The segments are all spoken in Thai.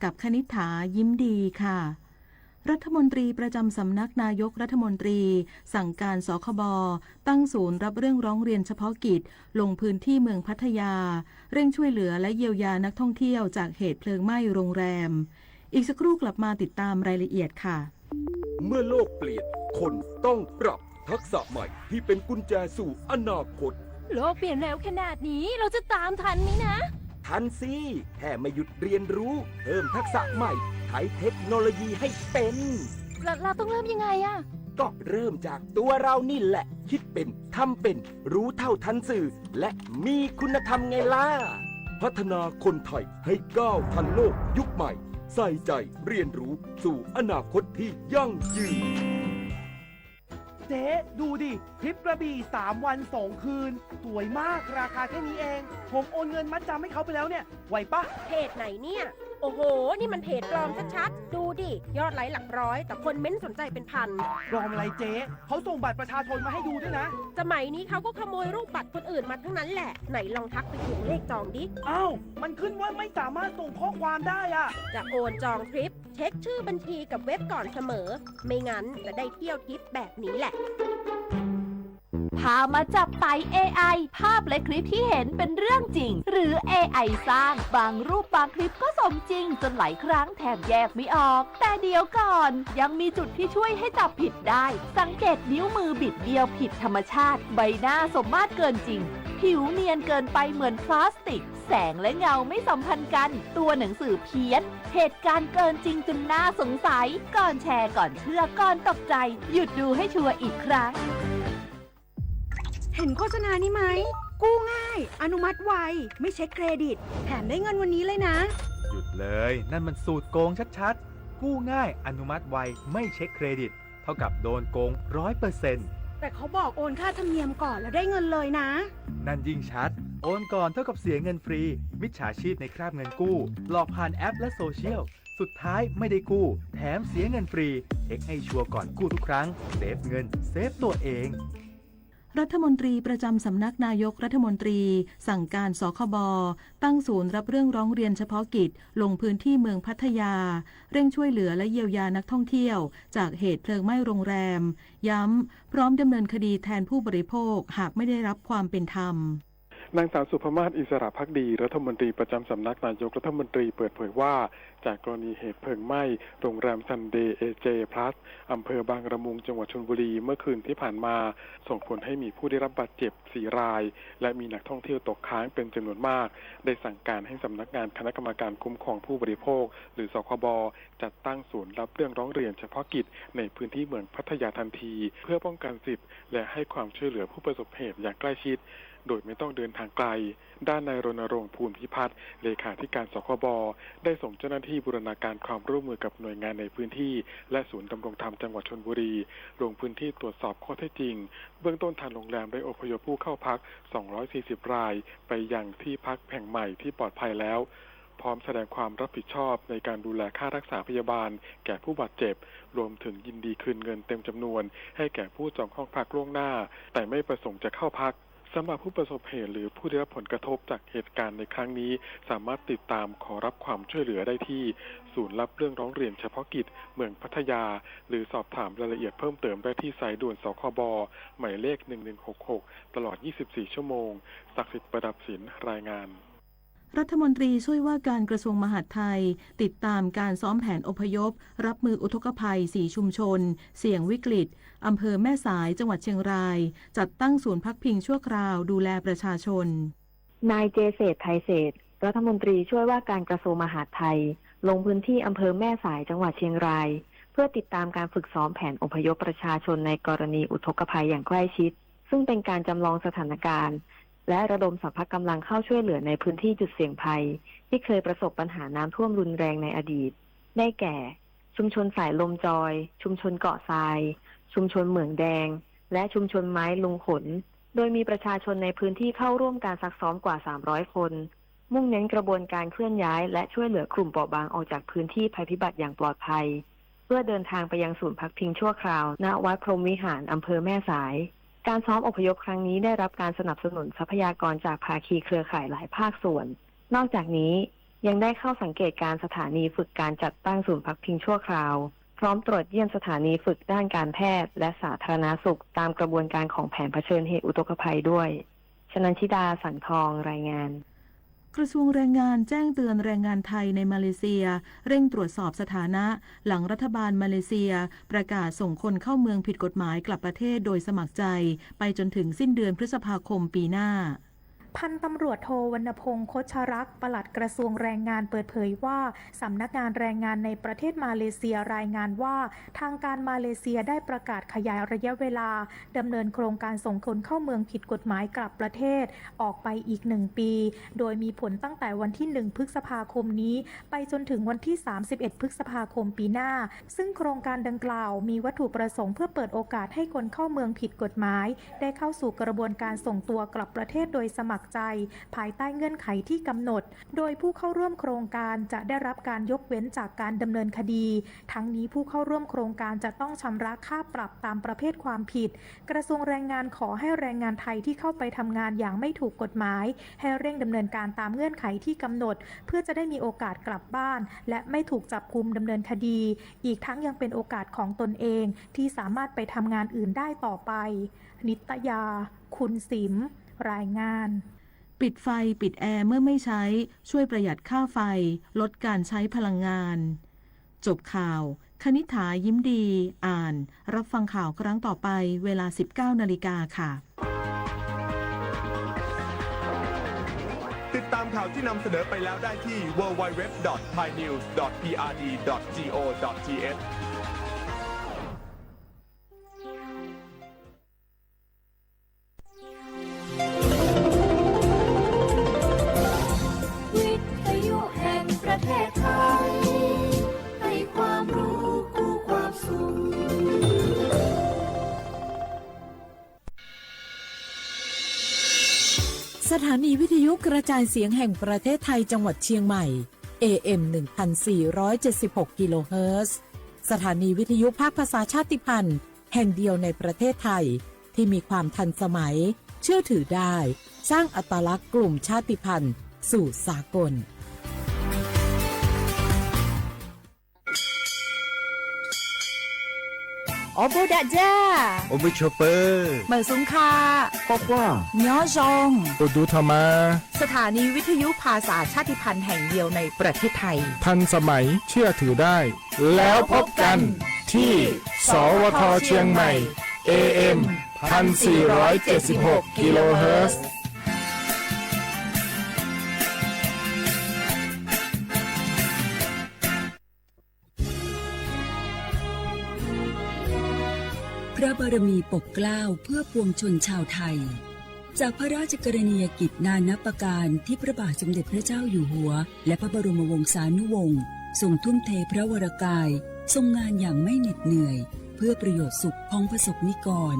กับคณิษฐายิ้มดีค่ะรัฐมนตรีประจำสำนักนายกรัฐมนตรีสั่งการสคบตั้งศูนย์รับเรื่องร้องเรียนเฉพาะกิจลงพื้นที่เมืองพัทยาเร่งช่วยเหลือและเยียวยานักท่องเที่ยวจากเหตุเพลิงไหม้โรงแรมอีกสักครู่กลับมาติดตามรายละเอียดค่ะเมื่อโลกเปลี่ยนคนต้องปรับทักษะใหม่ที่เป็นกุญแจสู่อนาคตโลกเปลี่ยนเร็วขนาดนี้เราจะตามทันไหมนะทันสิแค่ไม่หยุดเรียนรู้เพิ่มทักษะใหม่ใช้เทคโนโลยีให้เป็นเราต้องเริ่มยังไงอะก็เริ่มจากตัวเรานี่แหละคิดเป็นทำเป็นรู้เท่าทันสื่อและมีคุณธรรมไงล่ะพัฒนาคนไทยให้ก้าวทันโลกยุคใหม่ใส่ใจเรียนรู้สู่อนาคตที่ยั่งยืนเจ๊ดูดิทริปกระบี่3 วัน 2 คืนสวยมากราคาแค่นี้เองผมโอนเงินมัดจำให้เขาไปแล้วเนี่ยไหวปะเพจไหนเนี่ยโอ้โหนี่มันเพจปลอมชัดๆดูดิยอดไลค์หลักร้อยแต่คนเม้นสนใจเป็นพันปลอมอะไรเจ๊เขาส่งบัตรประชาชนมาให้ดูด้วยนะสมัยนี้เขาก็ขโมยรูปบัตรคนอื่นมาทั้งนั้นแหละไหนลองทักไปถึงเลขจองดิอ้าวมันขึ้นว่าไม่สามารถส่งข้อความได้อะจะโอนจองทริปเช็คชื่อบัญชีกับเว็บก่อนเสมอไม่งั้นจะได้เที่ยวทริปแบบนี้แหละพามาจับไต่ AI ภาพและคลิปที่เห็นเป็นเรื่องจริงหรือ AI สร้างบางรูปบางคลิปก็สมจริงจนหลายครั้งแทบแยกไม่ออกแต่เดี๋ยวก่อนยังมีจุดที่ช่วยให้จับผิดได้สังเกตนิ้วมือบิดเบี้ยวผิดธรรมชาติใบหน้าสมมาตรเกินจริงผิวเนียนเกินไปเหมือนพลาสติกแสงและเงาไม่สัมพันธ์กันตัวหนังสือเพี้ยนเหตุการณ์เกินจริงจนน่าสงสัยก่อนแชร์ก่อนเชื่อก่อนตกใจหยุดดูให้ชัวร์อีกครั้งเห็นโฆษณานี้ไหมกู้ง่ายอนุมัติไวไม่เช็คเครดิตแถมได้เงินวันนี้เลยนะหยุดเลยนั่นมันสูตรโกงชัดๆกู้ง่ายอนุมัติไวไม่เช็คเครดิตเท่ากับโดนโกง 100%แต่เขาบอกโอนค่าธรรมเนียมก่อนแล้วได้เงินเลยนะนั่นยิ่งชัดโอนก่อนเท่ากับเสียเงินฟรีมิจฉาชีพในคราบเงินกู้หลอกผ่านแอปและโซเชียลสุดท้ายไม่ได้กู้แถมเสียเงินฟรีเช็คให้ชัวร์ก่อนกู้ทุกครั้งเซฟเงินเซฟตัวเองรัฐมนตรีประจำสำนักนายกรัฐมนตรีสั่งการสคบตั้งศูนย์รับเรื่องร้องเรียนเฉพาะกิจลงพื้นที่เมืองพัทยาเร่งช่วยเหลือและเยียวยานักท่องเที่ยวจากเหตุเพลิงไหม้โรงแรมย้ำพร้อมดำเนินคดีแทนผู้บริโภคหากไม่ได้รับความเป็นธรรมนางสาวสุภมาศอิสระภักดีรัฐมนตรีประจำสำนักนายกรัฐมนตรีเปิดเผยว่าจากกรณีเหตุเพลิงไหม้โรงแรมซันเดย์AJ Plus อำเภอบางระมุงจังหวัดชลบุรีเมื่อคืนที่ผ่านมาส่งผลให้มีผู้ได้รับบาดเจ็บ4 รายและมีนักท่องเที่ยวตกค้างเป็นจำนวนมากได้สั่งการให้สำนักงานคณะกรรมการคุ้มครองผู้บริโภคหรือสคบจัดตั้งศูนย์รับเรื่องร้องเรียนเฉพาะกิจในพื้นที่เมืองพัทยาทันทีเพื่อป้องกันสิทธิ์และให้ความช่วยเหลือผู้ประสบเหตุอย่างใกล้ชิดโดยไม่ต้องเดินทางไกลด้านนายรณรงค์ภูลพิพัฒน์เลขาธิการสคบได้ส่งเจ้าหน้าที่บูรณาการความร่วมมือกับหน่วยงานในพื้นที่และศูนย์ดำรงธรรมจังหวัดชลบุรีลงพื้นที่ตรวจสอบข้อเท็จจริงเบื้องต้นทางโรงแรมได้อพยพผู้เข้าพัก240 รายไปยังที่พักแห่งใหม่ที่ปลอดภัยแล้วพร้อมแสดงความรับผิดชอบในการดูแลค่ารักษาพยาบาลแก่ผู้บาดเจ็บรวมถึงยินดีคืนเงินเต็มจำนวนให้แก่ผู้จองห้องพักล่วงหน้าแต่ไม่ประสงค์จะเข้าพักสำหรับผู้ประสบเหตุหรือผู้ได้รับผลกระทบจากเหตุการณ์ในครั้งนี้สามารถติดตามขอรับความช่วยเหลือได้ที่ศูนย์รับเรื่องร้องเรียนเฉพาะกิจเมืองพัทยาหรือสอบถามรายละเอียดเพิ่มเติมได้ที่สายด่วนสคบหมายเลข1166ตลอด24ชั่วโมงศักดิ์สิทธิ์ประดับศิลป์รายงานรัฐมนตรีช่วยว่าการกระทรวงมหาดไทยติดตามการซ้อมแผนอพยพรับมืออุทกภัย4ชุมชนเสี่ยงวิกฤตอำเภอแม่สายจังหวัดเชียงรายจัดตั้งศูนย์พักพิงชั่วคราวดูแลประชาชนนายเจเศรษฐ์ไทยเศรษฐ์รัฐมนตรีช่วยว่าการกระทรวงมหาดไทยลงพื้นที่อำเภอแม่สายจังหวัดเชียงรายเพื่อติดตามการฝึกซ้อมแผนอพยพประชาชนในกรณีอุทกภัยอย่างใกล้ชิดซึ่งเป็นการจำลองสถานการณ์และระดมสรรพกำลังเข้าช่วยเหลือในพื้นที่จุดเสี่ยงภัยที่เคยประสบปัญหาน้ำท่วมรุนแรงในอดีตได้แก่ชุมชนสายลมจอยชุมชนเกาะทรายชุมชนเหมืองแดงและชุมชนไม้ลุงขนโดยมีประชาชนในพื้นที่เข้าร่วมการซักซ้อมกว่า300คนมุ่งเน้นกระบวนการเคลื่อนย้ายและช่วยเหลือกลุ่มเปราะบางออกจากพื้นที่ภัยพิบัติอย่างปลอดภัยเพื่อเดินทางไปยังศูนย์พักพิงชั่วคราวณวัดพรหมวิหารอำเภอแม่สายการซ้อมอพยพครั้งนี้ได้รับการสนับสนุนทรัพยากรจากภาคีเครือข่ายหลายภาคส่วนนอกจากนี้ ยังได้เข้าสังเกตการสถานีฝึกการจัดตั้งศูนย์พักพิงชั่วคราวพร้อมตรวจเยี่ยมสถานีฝึกด้านการแพทย์และสาธารณสุขตามกระบวนการของแผนเผชิญเหตุอุทกภัยด้วยชนันชิดาสังทองรายงานกระทรวงแรงงานแจ้งเตือนแรงงานไทยในมาเลเซียเร่งตรวจสอบสถานะหลังรัฐบาลมาเลเซียประกาศส่งคนเข้าเมืองผิดกฎหมายกลับประเทศโดยสมัครใจไปจนถึงสิ้นเดือนพฤษภาคมปีหน้าพันตำรวจโทวรรณพงษ์ โคชรักษ์ปลัดกระทรวงแรงงานเปิดเผยว่าสำนักงานแรงงานในประเทศมาเลเซียรายงานว่าทางการมาเลเซียได้ประกาศขยายระยะเวลาดำเนินโครงการส่งคนเข้าเมืองผิดกฎหมายกลับประเทศออกไปอีก1 ปีโดยมีผลตั้งแต่วันที่1 พฤษภาคมนี้ไปจนถึงวันที่31 พฤษภาคมปีหน้าซึ่งโครงการดังกล่าวมีวัตถุประสงค์เพื่อเปิดโอกาสให้คนเข้าเมืองผิดกฎหมายได้เข้าสู่กระบวนการส่งตัวกลับประเทศโดยสมัครใจภายใต้เงื่อนไขที่กำหนดโดยผู้เข้าร่วมโครงการจะได้รับการยกเว้นจากการดำเนินคดีทั้งนี้ผู้เข้าร่วมโครงการจะต้องชำระค่าปรับตามประเภทความผิดกระทรวงแรงงานขอให้แรงงานไทยที่เข้าไปทำงานอย่างไม่ถูกกฎหมายให้เร่งดำเนินการตามเงื่อนไขที่กำหนดเพื่อจะได้มีโอกาสกลับบ้านและไม่ถูกจับกุมดำเนินคดีอีกทั้งยังเป็นโอกาสของตนเองที่สามารถไปทำงานอื่นได้ต่อไปนิตยาคุณสิมรายงานปิดไฟปิดแอร์เมื่อไม่ใช้ช่วยประหยัดค่าไฟลดการใช้พลังงานจบข่าวคณิษฐายิ้มดีอ่านรับฟังข่าวครั้งต่อไปเวลา 19 นาฬิกาค่ะติดตามข่าวที่นำเสนอไปแล้วได้ที่ www.thainews.prd.go.thสถานีวิทยุกระจายเสียงแห่งประเทศไทยจังหวัดเชียงใหม่ AM 1476 กิโลเฮิรตซ์สถานีวิทยุภาคภาษาชาติพันธุ์แห่งเดียวในประเทศไทยที่มีความทันสมัยเชื่อถือได้สร้างอัตลักษณ์กลุ่มชาติพันธุ์สู่สากลโอโบดาจ้าโอบิชเปอร์เหมือนสุงคาบอกว่าย้อจงโอดูธรรมาสถานีวิทยุภาษาชาติพันธุ์แห่งเดียวในประเทศไทยทันสมัยเชื่อถือได้แล้วพบกันที่สวทเชียงใหม่ AM 1476 กิโลเฮิรตซ์พระบารมีปกเกล้าเพื่อปวงชนชาวไทยจากพระราชกรณียกิจนานับประการที่พระบาทสมเด็จพระเจ้าอยู่หัวและพระบรมวงศานุวงศ์ทรงทุ่มเทพระวรกายทรงงานอย่างไม่เหน็ดเหนื่อยเพื่อประโยชน์สุขของประสบนิกร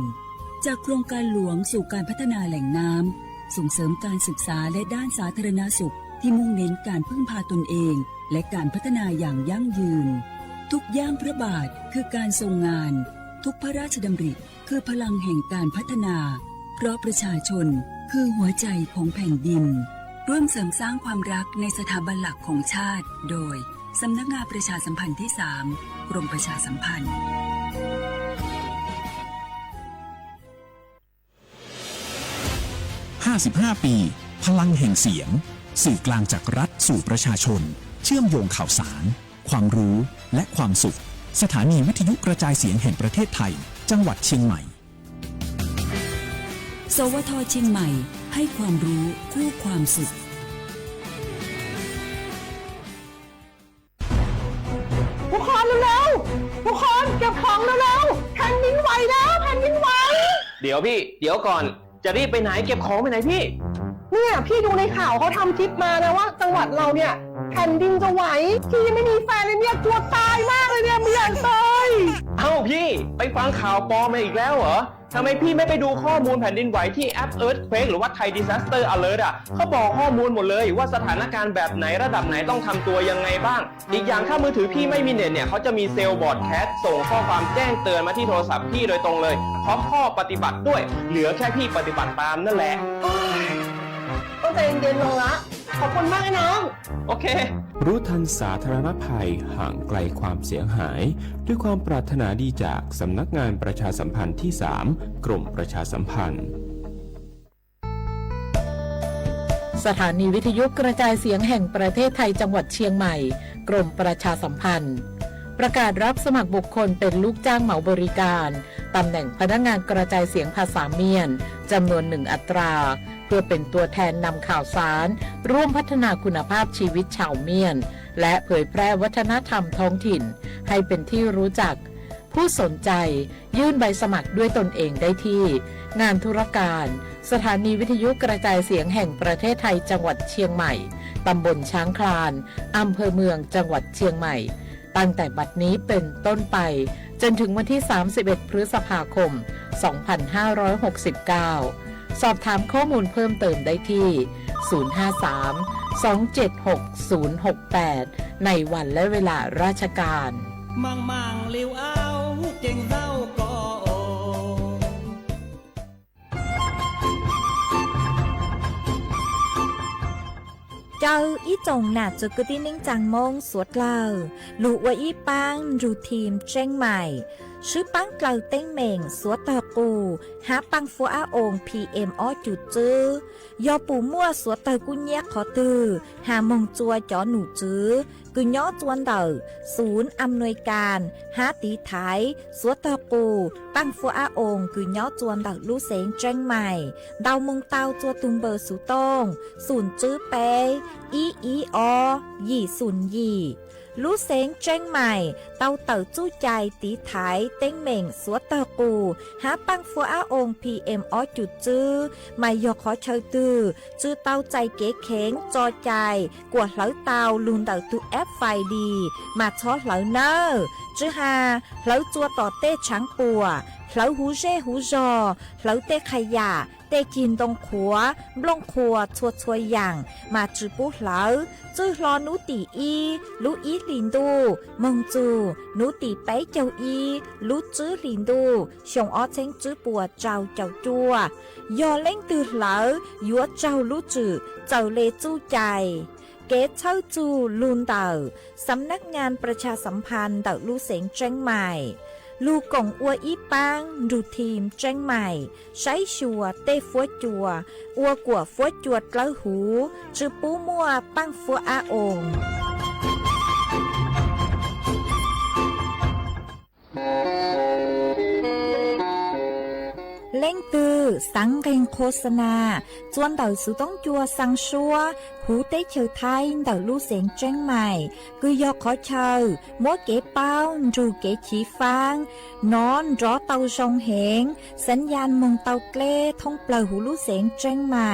จากโครงการหลวงสู่การพัฒนาแหล่งน้ำส่งเสริมการศึกษาและด้านสาธารณสุขที่มุ่งเน้นการพึ่งพาตนเองและการพัฒนาอย่างยั่งยืนทุกย่างพระบาทคือการทรงงานทุกพระราชดำริคือพลังแห่งการพัฒนาเพราะประชาชนคือหัวใจของแผ่นดินร่วมเสริมสร้างความรักในสถาบันหลักของชาติโดยสำนักงานประชาสัมพันธ์ที่ 3 กรมประชาสัมพันธ์55 ปีพลังแห่งเสียงสื่อกลางจากรัฐสู่ประชาชนเชื่อมโยงข่าวสารความรู้และความสุขสถานีวิทยุกระจายเสียงแห่งประเทศไทยจังหวัดเชียงใหม่สวทเชียงใหม่ให้ความรู้คู่ความสุขทุกคนเร็วๆทุกคนเก็บของเร็วๆแผ่นดินไหวแล้วแผ่นดินไหวเดี๋ยวพี่เดี๋ยวก่อนจะรีบไปไหนเก็บของไปไหนพี่เนี่ยพี่ดูในข่าวเขาทำคลิปมานะว่าจังหวัดเราเนี่ยแผ่นดินจะไหวพี่ไม่มีแฟนเลยเนี่ยกลัวตายมากเลยเนี่ยไม่อยากตายเอ้าพี่ไปฟังข่าวปลอมมาอีกแล้วเหรอทำไมพี่ไม่ไปดูข้อมูลแผ่นดินไหวที่แอป Earthquake หรือว่า Thai Disaster Alert อ่ะเขาบอกข้อมูลหมดเลยว่าสถานการณ์แบบไหนระดับไหนต้องทำตัวยังไงบ้างอีกอย่างถ้ามือถือพี่ไม่มีเน็ตเนี่ยเขาจะมีเซลล์บอร์ดแคสส่งข้อความแจ้งเตือนมาที่โทรศัพท์พี่โดยตรงเลยพร้อมข้อปฏิบัติด้วยเหลือแค่พี่ปฏิบัติตามนั่นแหละต้องใจเย็นๆลงละ ขอบคุณมากนะน้อง โอเค รู้ทันสาธารณภัยห่างไกลความเสียหาย ด้วยความปรารถนาดีจากสำนักงานประชาสัมพันธ์ที่ 3 กรมประชาสัมพันธ์ สถานีวิทยุกระจายเสียงแห่งประเทศไทยจังหวัดเชียงใหม่กรมประชาสัมพันธ์ประกาศรับสมัครบุคคลเป็นลูกจ้างเหมาบริการตำแหน่งพนักงานกระจายเสียงภาษาเมียนจำนวน1 อัตราเพื่อเป็นตัวแทนนำข่าวสารร่วมพัฒนาคุณภาพชีวิตชาวเมียนและเผยแพร่วัฒนธรรมท้องถิ่นให้เป็นที่รู้จักผู้สนใจยื่นใบสมัครด้วยตนเองได้ที่งานธุรการสถานีวิทยุกระจายเสียงแห่งประเทศไทยจังหวัดเชียงใหม่ตำบลช้างคลานอำเภอเมืองจังหวัดเชียงใหม่ตั้งแต่บัดนี้เป็นต้นไปจนถึงวันที่31 พฤษภาคม 2569 สอบถามข้อมูลเพิ่มเติมได้ที่ 053-276-068 ในวันและเวลาราชการมังเลี้ยวเอาเก่งเศร้าก็โอเจ้าอีจงหนาจุกที่นิ่งจังมงสวดเล่าลูกว่าอีปังรูทีมเจ้งใหม่ชื่อปังเกลาเต้งเหม่งสวดตะกูหาปังฟัวอาองPM อ้อจุดจื้อยอปูมั่วสวดตะกุญแยกขอตือหามงจัวจอหนูจื้อกุญย้อจวนเดอศูนย์อำนวยการหาตีไทยสวดตะกูปังฟัวอาองกุญย้อจวนเดอลูเสงเจ้งใหม่ดาวมงเตาจัวตุงเบอร์สุตงศูนย์จื้อเปอีอยี่ศูนย์ยี่ลูเสงเจ้งใหม่เตาเต่าจู้ใจตีไถเต้งเหม่งสวดตะกูหาปังฟัวอาองPM อ้อจุดจื้อไม่ยอขอเชยตือจื้อเตาใจเก๋เข็งจอใจกวดเหลาเตาลุนเตาตุแอปไฟดีมาช้อเหลาเนอจื้อหาเหลาจัวต่อเต้ช้างปัวเหลาหูเร่หูจอเหลาเต้ขยะเต้กินตรงขัวบลงขัวชัวอย่างมาจื้อปุ๊เหลาจื้อรอนูตีอีลูอีลินดูมงจูนูตีไปเจ้าอีลูจื้อลินดูชงอ้อเช้งจื้อปัวเจ้าจัวยอเล่งตือเหลายัวเจ้าลูจื้อเจ้าเลจู้ใจเกตเช่าจูลุนเต่าสำนักงานประชาสัมพันธ์เต่าลูเสงเจ้งใหม่ลูกงอัวอีปังดูทีมเจ้งใหม่ใช้ชัวเต้ฟัวจัวอัวกัวฟัวจวดเล้าหูจื้อปูมัวปังฟัวอาองเล่งตือสังเรงโฆษณาจวนเต่าสุต้องจัวสังชัวหูเต้เฉยไทยเต่าลูเสียงเจ้งใหม่คือยอกขอเชยมัวเก๋เป้าจูเก๋ฉีฟางนอนรอเต่าชงเหงสัญญาณมงเต่าเกล้ท่องเปล่าหูลูเสียงเจ้งใหม่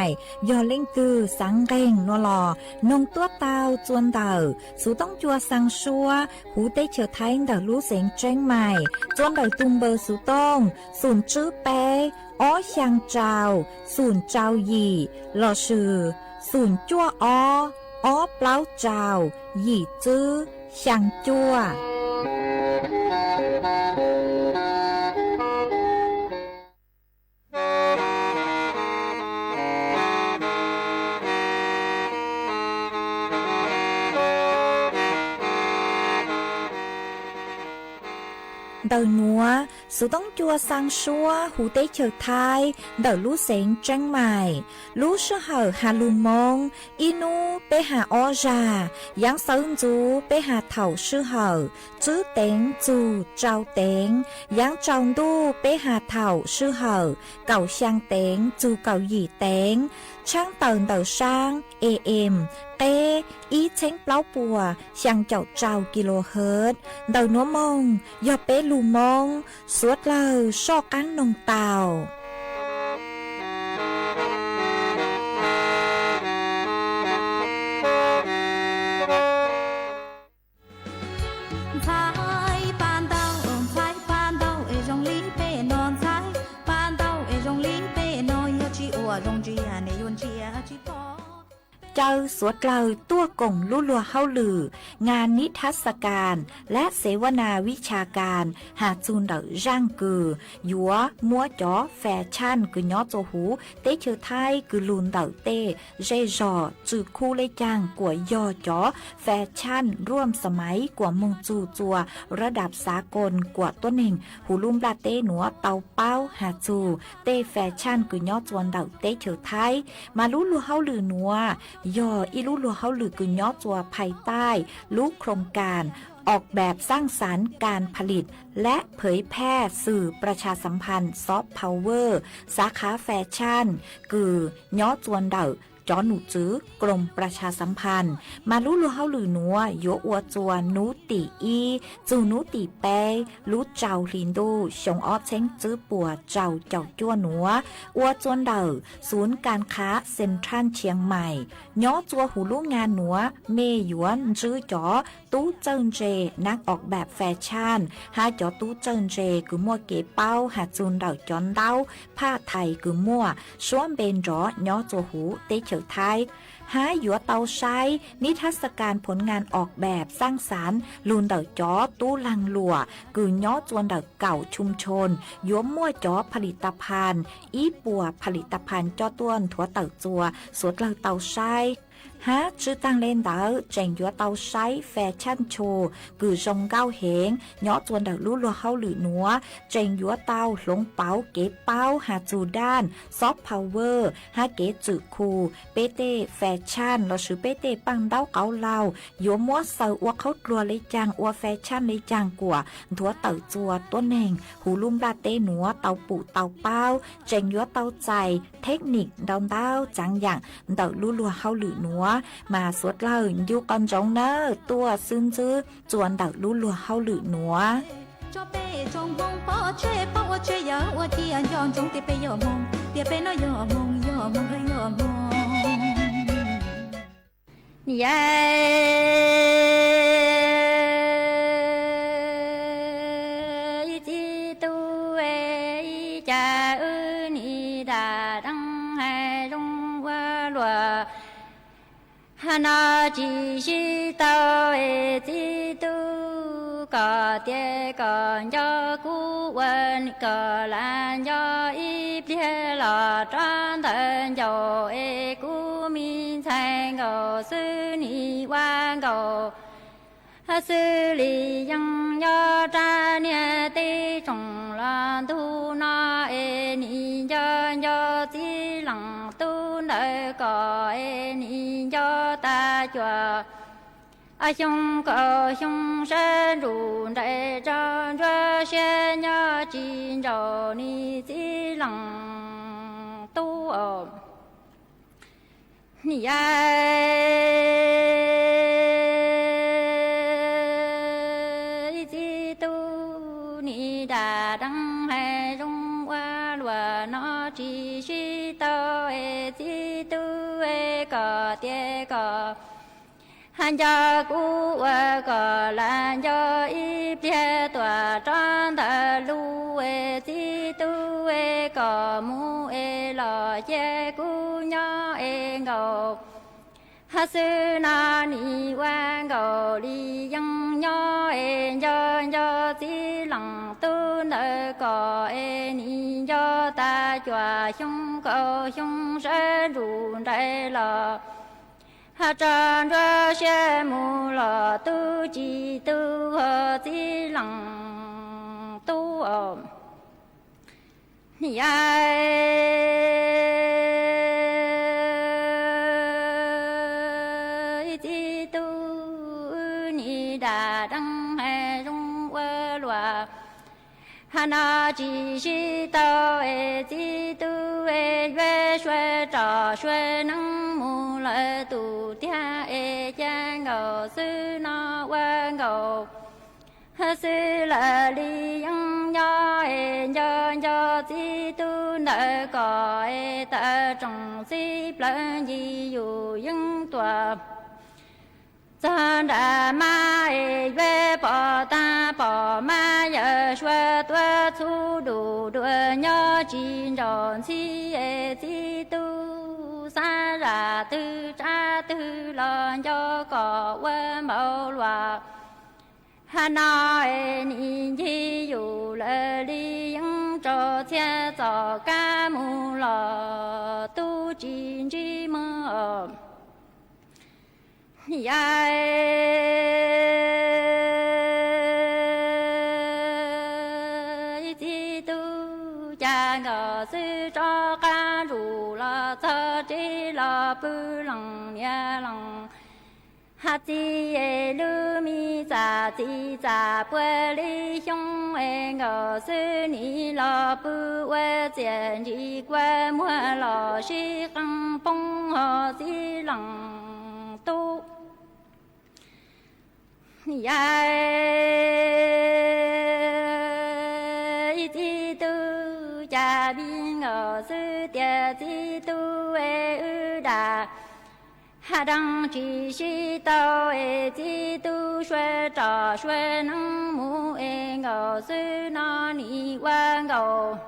ยอเล่งตือสังเรงนัวหลอนงตัวเต่าจวนเต่าสุต้องจัวสังชัวหูเต้เฉยไทยเต่าลูเสียงเจ้งใหม่จวนเต่าตุงเบอร์สุต้องศูนย์จื้อเป้อ้อช่างเจ้าศูนย์เจ้าหยี่หล่อชื่อศูนย์จั่วอ้อเปล่าเจ้าหยี่จื้อช่างจั่วเดินนัวสุต้องจัวสังชัวหูเต้เฉยไทยเดินลู่เสงเจ้งใหม่ลู่เชื่อเหอหาลุมงอีนูไปหาออจายังเซิงจูไปหาเถ่าเชื่อเหอจื้อเต็งจูเจ้าเต็งยังจองดูไปหาเถ่าเชื่อเหอเก่าช่างเต็งจูเก่าหยี่เต็งช่างเตินเดินช่างAMเต้อีเช้งเปล่าปัวช่างเจ้าเจ้ากิโลเฮิรตซ์เดินนัวมงยอเป้ลูมงสวดเล่าชอกังนงเตา เจ้าสวดเลาตัวกงลุ่ลัวเฮาลืองานนิทรรศการและเสวนาวิชาการหาจูนเดอร่างกือยัวมัวจ๋อแฟชั่นกือย้อโจหูเตเชอไทยกือลุนเดอเตเจจอจือคู่เลยจางกว่ายอจ๋อแฟชั่นร่วมสมัยกว่ามงจูจัวระดับสากลกว่าตัวหนึ่งหูลุ่มลาเต้หนัวเตาเป้าหาจูเต้แฟชั่นกือย้อจวนเดอเตเชอไทยมาลุลัวเฮาลือนัวยออีลุลัวเฮาลือกือย้อจัวภายใต้ลูกโครงการออกแบบสร้างสรรค์การผลิตและเผยแพร่สื่อประชาสัมพันธ์ซอฟต์พาวเวอร์สาขาแฟชั่นกือย้อจวนเดอจอหนูจื้อกรมประชาสัมพันธ์มาลุลัวเฮาลือนัวโยอัวจวนนูตีอีจูนูตีเปลูเจ้าลินดูชงออเช้งจื้อปัวเจ้าจั่วหนัวอัวจวนเดอศูนย์การค้าเซ็นทรัลเชียงใหม่ย้อจัวหูลูกงานหนัวเมหยวนจื้อจ๋อตู้เจิ้งเจนักออกแบบแฟชั่นหาจ๋อตู้เจิ้งเจกือมัวเก๋เป้าหาจูนเดาจอนเดาผ้าไทยกือมัวส่วนเบนจ๋อย้อจัวหูเตเฉไทยหาหยัวเตาใช้นิทรรศการผลงานออกแบบสร้างสรรค์ลุนเดาจ๋อตู้ลังหลัวกือย้อจวนเดาเก่าชุมชนยัวมั่วจ๋อผลิตภัณฑ์อีปัวผลิตภัณฑ์จ้อต้วนถั่วเต่าจัวสวดเราเตาใช้ฮะชื่อตั้งเล่นเดาเจงยัวเตาใช้แฟชั่นโชว์กือจงเก้าเหงย้อจวนเดาลู่ลัวเฮาหรือหนัวเจงยัวเตาหลงเป๋าเก๋เป้าหาจูด้านซอฟต์พาวเวอร์ฮาเก๋จือคูเปเต้แฟชั่นเราชื่อเปเต้ปังเต้าเกาเหลายัวมัวเซออัวเขากลัวเลยจังอัวแฟชั่นเลยจังกว่าถั่วเต่าจัวตัวเน่งหูลุ่มลาเต้หนัวเตาปูเตาเป้าเจงยัวเตาใจเทคนิคดาวเต้าจังอย่างเดาลู่ลัวเฮาหรือหนัวมาสวดเล่าอยู่กันจงเนอตัวซึ้งจื้อจวนดักลู่ลัวเฮาหรือหนัวcho bé trong bông bỏ chơi giờ qua thì anh chọn trong tiệp bé giờ mông tiệp bé nó giờ mông ơi giờ mông chi tu e cha ư ni đà đăng hai rong qua lùa na chi si tao e chi tu có tie có cho cú quên có lan cho ít bia lò tròn thân cho e cú min thành go sư ni quan go sư li yang yo cha nia ti trong lan tu na e ni yo ti lăng tu nơi có e ni yo ta chua a xiong có xiong sơn rùn đại tròn cho xe nhớ chín rồi ni ti lăng tu ở ni ti tu ni đà đăng hai rong qua lùa nó chỉ suy tao e ti tu e có tie có han cho cú có lan cho ít bia tỏa tròn ta lu e ti tu e có mu e lò che cú nhỏ e ngầu ha sư na ni quan ngầu đi yang nhỏ e cho ti lăng tu nơi có e ni cho ta chua xiong cầu xiong sơn rùn đại lò ha tròn ra xe mù lò tu chi tu hờ ti lăng tu ôm ti tu ni đà đăng hai rong qua lùa hà na chi si tao e ti tu e về xuê trò xuê nắng mù lại tu tia e cha ngầu sư na qua ngầu ha sư là li yang yo e yo ti tu nợ có e ta trong si plan gì dù yang tua cha đà ma e về bỏ ta bỏ ma giờ xuê tua chu đủ đua nhớ chín tròn si e ti tu sa ra ra tư cha tư lon cho có quên mẫu loa hà nội nhìn chi dù lệ đi những trò xe trò ca mù lò tu chín chi mơ chi tu cha ngờ sư cho ca rủ là thơ chi là bư lòng nhà lòng ha chi e lu mi za chi za bue li xiong e ngờ sư ni lo bu we jian ji guan mo lo shi gang bong ho ji lang tu ya chi tu cha bin ngờ sư tie chi tu e ư đà hà đăng chỉ sĩ tao e chi tu xuê trò xuê năng mu e ngầu sư nó ni quan ngầu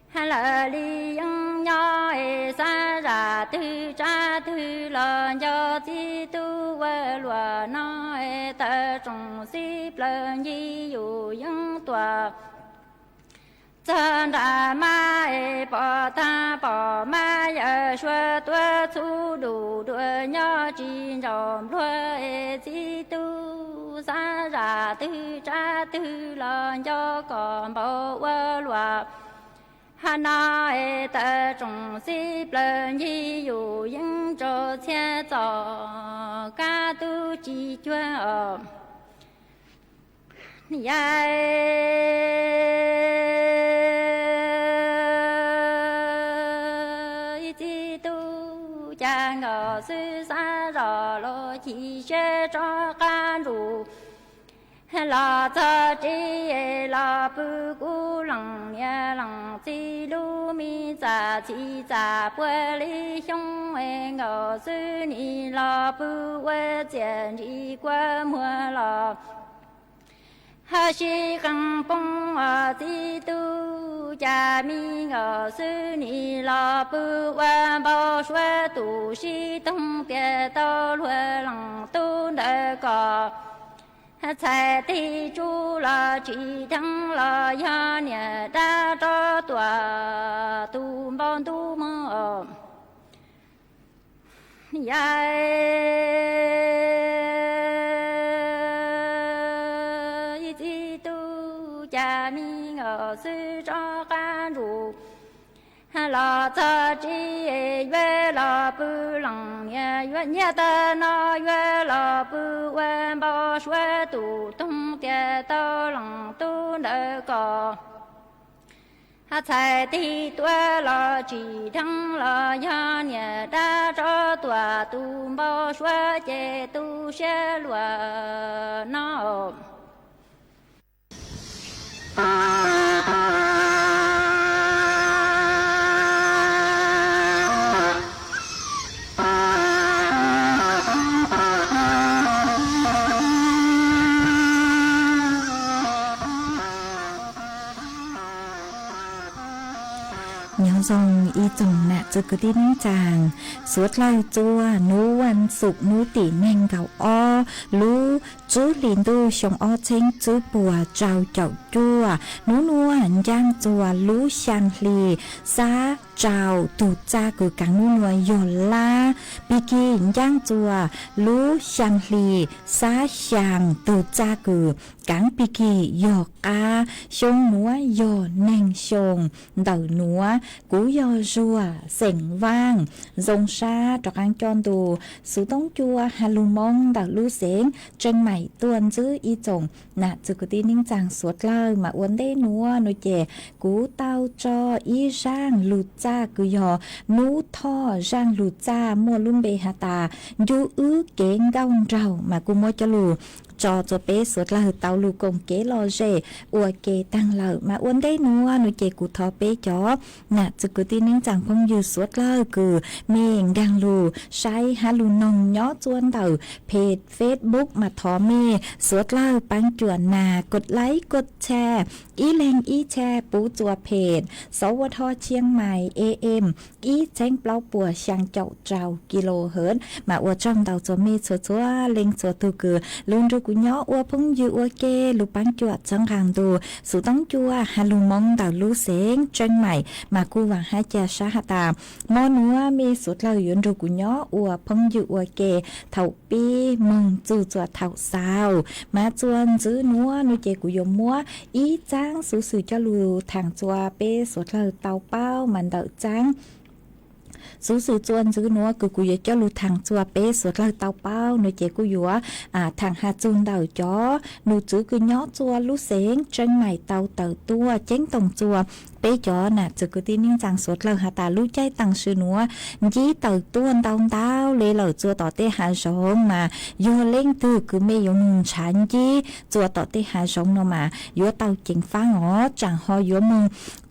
hà lợ li yang nho e sa ra tư cha tư lợn cho chi tu quê lùa nó e tơ trồng xí lợn di dụ yang tòa chân ra ma e bỏ ta bỏ ma ya xuê tuê chu đủ đuôi nhớ chi rộng đuôi e chi tu sa ra tư cha tư lợn cho còn bảo quê lùa hà na e tơ trồng xí lợn di dụ những trò xe trò ca tu chi chuyên ở chi tu cha ngờ sư sa rò lo chi xe cho can rù là cho chi là bu cu lăng ya lăng chi lu mi za chi za bue li xiong e ngờ sư ni là bu we jian ji guan mo lo ha shi gang bong a ti tu cha mi ngờ sư ni la bu wan bao xuê tu shi tông bia tao lue lăng tu nợ cò才地主了chỉ thăng了ya nhẹ đa cho tòa tu bon tu mơ ya chi tu cha mi ngờ sư cho can rù là cha chi yue la bu lang ye yue nye de na yue la bu wen bao xuê tu tông tie tao lang tu nợ cò ha cai ti tuệ la chỉ thăng la ya nhẹ đa cho tòa tu bao xuê che tu xe lùa nó nhớ dòng y chồng nạ cho cứ tin chàng suốt lai chua núวันศุกร์nú tỉ men gạo o lú chú liền đu sông o chênh chú bùa trao chậu chua nú nua giang chua lú sang lì xa trao tụ cha của cả nú nua yổ la bì kỳ giang chua lú sang lì xa sang tụ cha của cảng bì kỳ yổ ca sông núa yổ neng sông đầu núa cú yổ rùa sẻng vang dòng xa trọc ăn tròn tù sú tông chua hà lù mong đầu lú sẻng chân mày tuần giữ y chồng nạ chứ có tin ninh chàng suốt lời mà uốn đê núa nô chè cú tao cho y rang lụt cha cứ yò nú tho rang lụt cha mua luôn bề hà tà dù ứ kén gao rào mà cú mua cho lù จอจะเป้สวดลาเตาลูกงเกลอเจอัวเกตังเหล่ามาอ้วนได้นัวนุเจกูทอเป้จอน่ะจะกูตีนิ่งจังพงอยู่สวดลาคือเมงดังลูใช้ฮาลูนองย้อจวนเต่าเพจเฟซบุ๊กมาทอเมสวดลาปังจวนนากดไลค์กดแชร์อีแรงอีแชร์ปูจัวเพจสวทเชียงใหม่ AM อีแจ้งเปล่าปัวช่างเจ้าเจ้ากิโลเฮิรตซ์มาอวดจ้องเต่าจะมีชัวเล็งชัวตูคือลุนรูกุญย้ออวพงยูอวเกลูปังจวดจังกางดูสุต้องจัวฮาลูมองเต่าลูเสงเชียงใหม่มากูหวังให้เจชาหตามอนัวมีสุดเรายุนรูกุญย้ออวพงยูอวเกเท่าปีมึงจูจวดเท่าสาวมาจวนจื้อนัวนุเจกุยมมัวอีจ้างสูสื่อเจ้าลูทางจัวเป้สุดเราเต่าเป้ามันเต่าจ้างสูสื่อจวนซื้อนัวกูอยากจะรู้ทางจัวเป้สวดเราเตาเป้าหนูเจกูอยู่ทางหาจูนเดาจ้อหนูจื้อกูย้อจัวรู้เสียงเชิงใหม่เตาเต่าตัวเจ้งตรงจัวเป้จ้อน่ะจื้อกูที่นิ่งจังสวดเราหาตารู้ใจตังซื้อนัวยี่เต่าตัวเตาเต้าเลยเหล่าจัวต่อเตหาสองมาโยเล่งตื้อคือไม่ยงฉันยี่จัวต่อเตหาสองเนาะมาโยเต่าเก่งฟ้าอ๋อจังหอโยมึง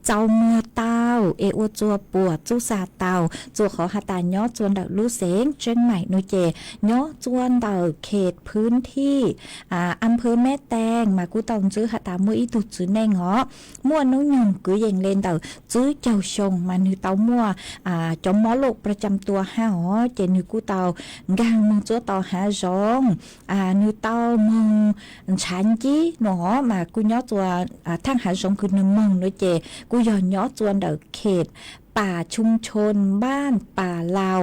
เจ้าเมื่อเต้าเอวจัวปวดจูซาเต้าจัวขอหาตาย้อจวนดักลูเสงเชียงใหม่นุเจย้อจวนดักเขตพื้นที่อำเภอแม่แตงมากูตองจื้อหาตามั่วอีตุจื้อแนงเหาะมั่วนุ่งยงกือเย่งเล่นเต้าจื้อเจ้าชงมานือเต้ามั่วจอมหมอโลกประจำตัวห้าอ๋อเจนือกูเต้ากางมึงจัวต่อหาจองนือเต้ามึงฉันจี้หนอมากูย้อจัวทั้งหาจองคือนึงมึงนุเจกูย้อนย้อจวนเดอเขตป่าชุมชนบ้านป่าเหลา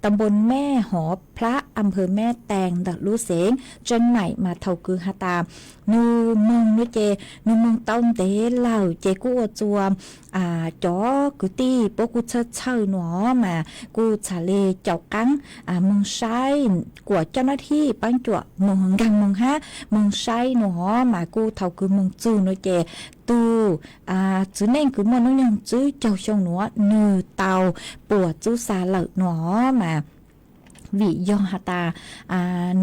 ตำบลแม่หอพระอำเภอแม่แตงดักลูเสงจนใหม่มาเท่าคือหาตานูมึงนุเจนูมึงต้มเตเหล่าเจกูจัวจอกูตีปกูเชิญหนอมากูชาเลเจ้ากังมึงใช้กวดเจ้าหน้าที่ปังจวมึงกังมึงฮะมึงใช้หนอมากูเท่าคือมึงจูนุเจตูจื้อเน่งคือมันน้องยังจื้อเจ้าชงหนัวนือเตาปวดจูซาเหล่าหนอมาวิยองหาตา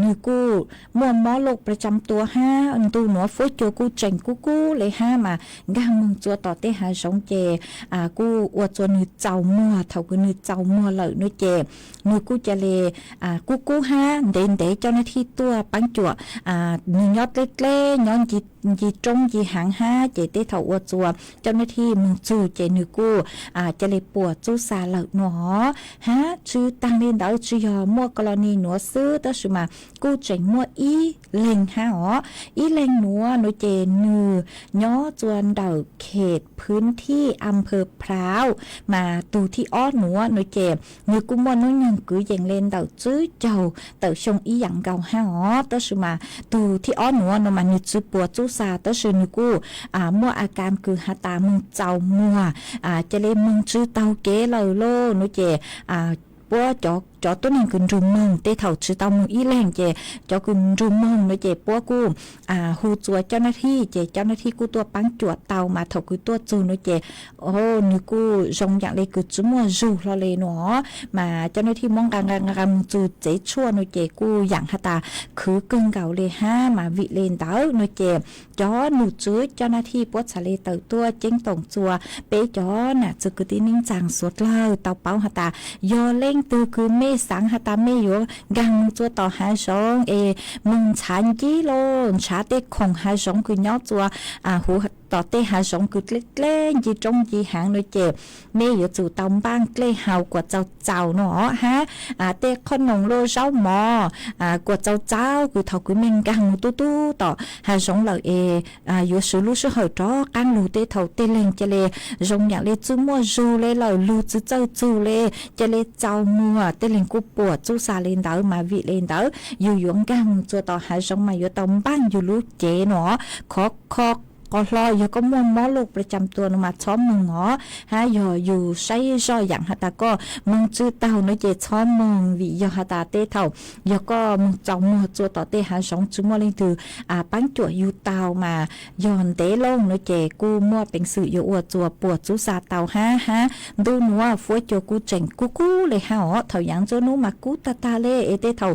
นือกูมวนหมอโลกประจำตัวห้าตูหนัวฟุ้ยโจกูเจงกูเลยห้ามากางมึงจัวต่อเตหาสองเจกูอวดจัวนือเจ้ามัวเท่ากูนือเจ้ามัวเลยนือเจนือกูจะเลกูห้าเดินเดเจ้าหน้าที่ตัวปังจัวนือยอดเล็กๆย้อนจีจงจีหางห้าเจเตเท่าอวดจัวเจ้าหน้าที่มึงจูเจนือกูจะเลปวดจูซาเหล่าหนอฮะชื่อตั้งเล่นดาวชื่อยอมัวกรณีหนัวซื้อแต่สมากูเจ๋งมัวอีเล็งฮะอ๋ออีเล็งหนัวหนูเจนือย่อจวนเดาเขตพื้นที่อำเภอพร้าวมาตูที่อ้อหนัวหนูเจนือกูมวนน้องยังกูเจ๋งเล่นเดาจื้อเจ้าเต่าชงอีหยังเก่าฮะอ๋อแต่สมาตูที่อ้อหนัวหนูมานือจื้อปัวจูซาแต่สนือกูมัวอาการคือหาตามึงเจ้ามัวจะเล่นมึงจื้อเตาเก๋เลยโลหนูเจปัวจอตัวนึงคือรุมมึงเตะเท่าชื่อเตามึงอีแรงเจจอคือรุมมึงเนาะเจปัวกูฮูจัวเจ้าหน้าที่เจเจ้าหน้าที่กูตัวปังจวดเตามาเท่าคือตัวจูเนาะเจโอ้นึกกูจงอย่างเลยคือจุมัวจูเราเลยเนาะมาเจ้าหน้าที่มองการมึงจูเจชั่วเนาะเจกูอย่างหาตาคือกึ่งเก่าเลยห้ามาวิเลนเตาเนาะเจจอหนูจื้อเจ้าหน้าที่ปัวทะเลเตาตัวเจ้งตงจัวเปจอน่ะจะคือที่นิ่งจังสวดเล่าเตาเป้าหาตายอเล่งตือคือเมสังหาตาเมยกังจัวต่อหาสองมึงฉันจีโลชาเต็กของหาสองคือย้อจัวหูต่อเตหาสองคือเล็กๆจีจงจีหางโดยเจ็บเมยจู่ตอมบ้างเกล้เฮากว่าเจ้าเนาะฮะเตะขนมโลเจ้าหมอกว่าเจ้าคือเท่าคือเมงกังตู้ต่อหาสองเหล่าอยู่ซื้อลูกซื้อหอยจ้อกังลูเตเท่าเตเลงเจเลจงอยากเลยจูมัวจูเลยเหล่าลูจื้อเจ้าจูเลยเจเลเจ้ามัวเตเลงกูปวดจูซาเลนเดอมาวิเลนเดออยู่หยงกังจัวต่อหาสองมาอยู่ตอมบ้างอยู่ลูกเจเนาะขอ ก็ลอยก็ม่วนหมอโรคประจำตัวนมาช้อมมึงหอฮะอยู่ใช้จ้อยอย่างฮะตาก็มึงจื้อเต่าเนาะเจช้อมมึงวิยอฮะตาเต้เท่ายก็มึงเจ้ามัวจัวต่อเต้หาสองจุมัวเล่นถือปังจั่วอยู่เต่ามาย้อนเต้ลงเนาะเจกูมัวเป็นสื่ออยู่อวดจัวปวดจุสาเต่าฮะดูหนูว่าฟัวจัวกูเจ๋งกูเลยฮะอ๋อเท่ายังจัวหนูมากูตาเล่เอเต้เท่า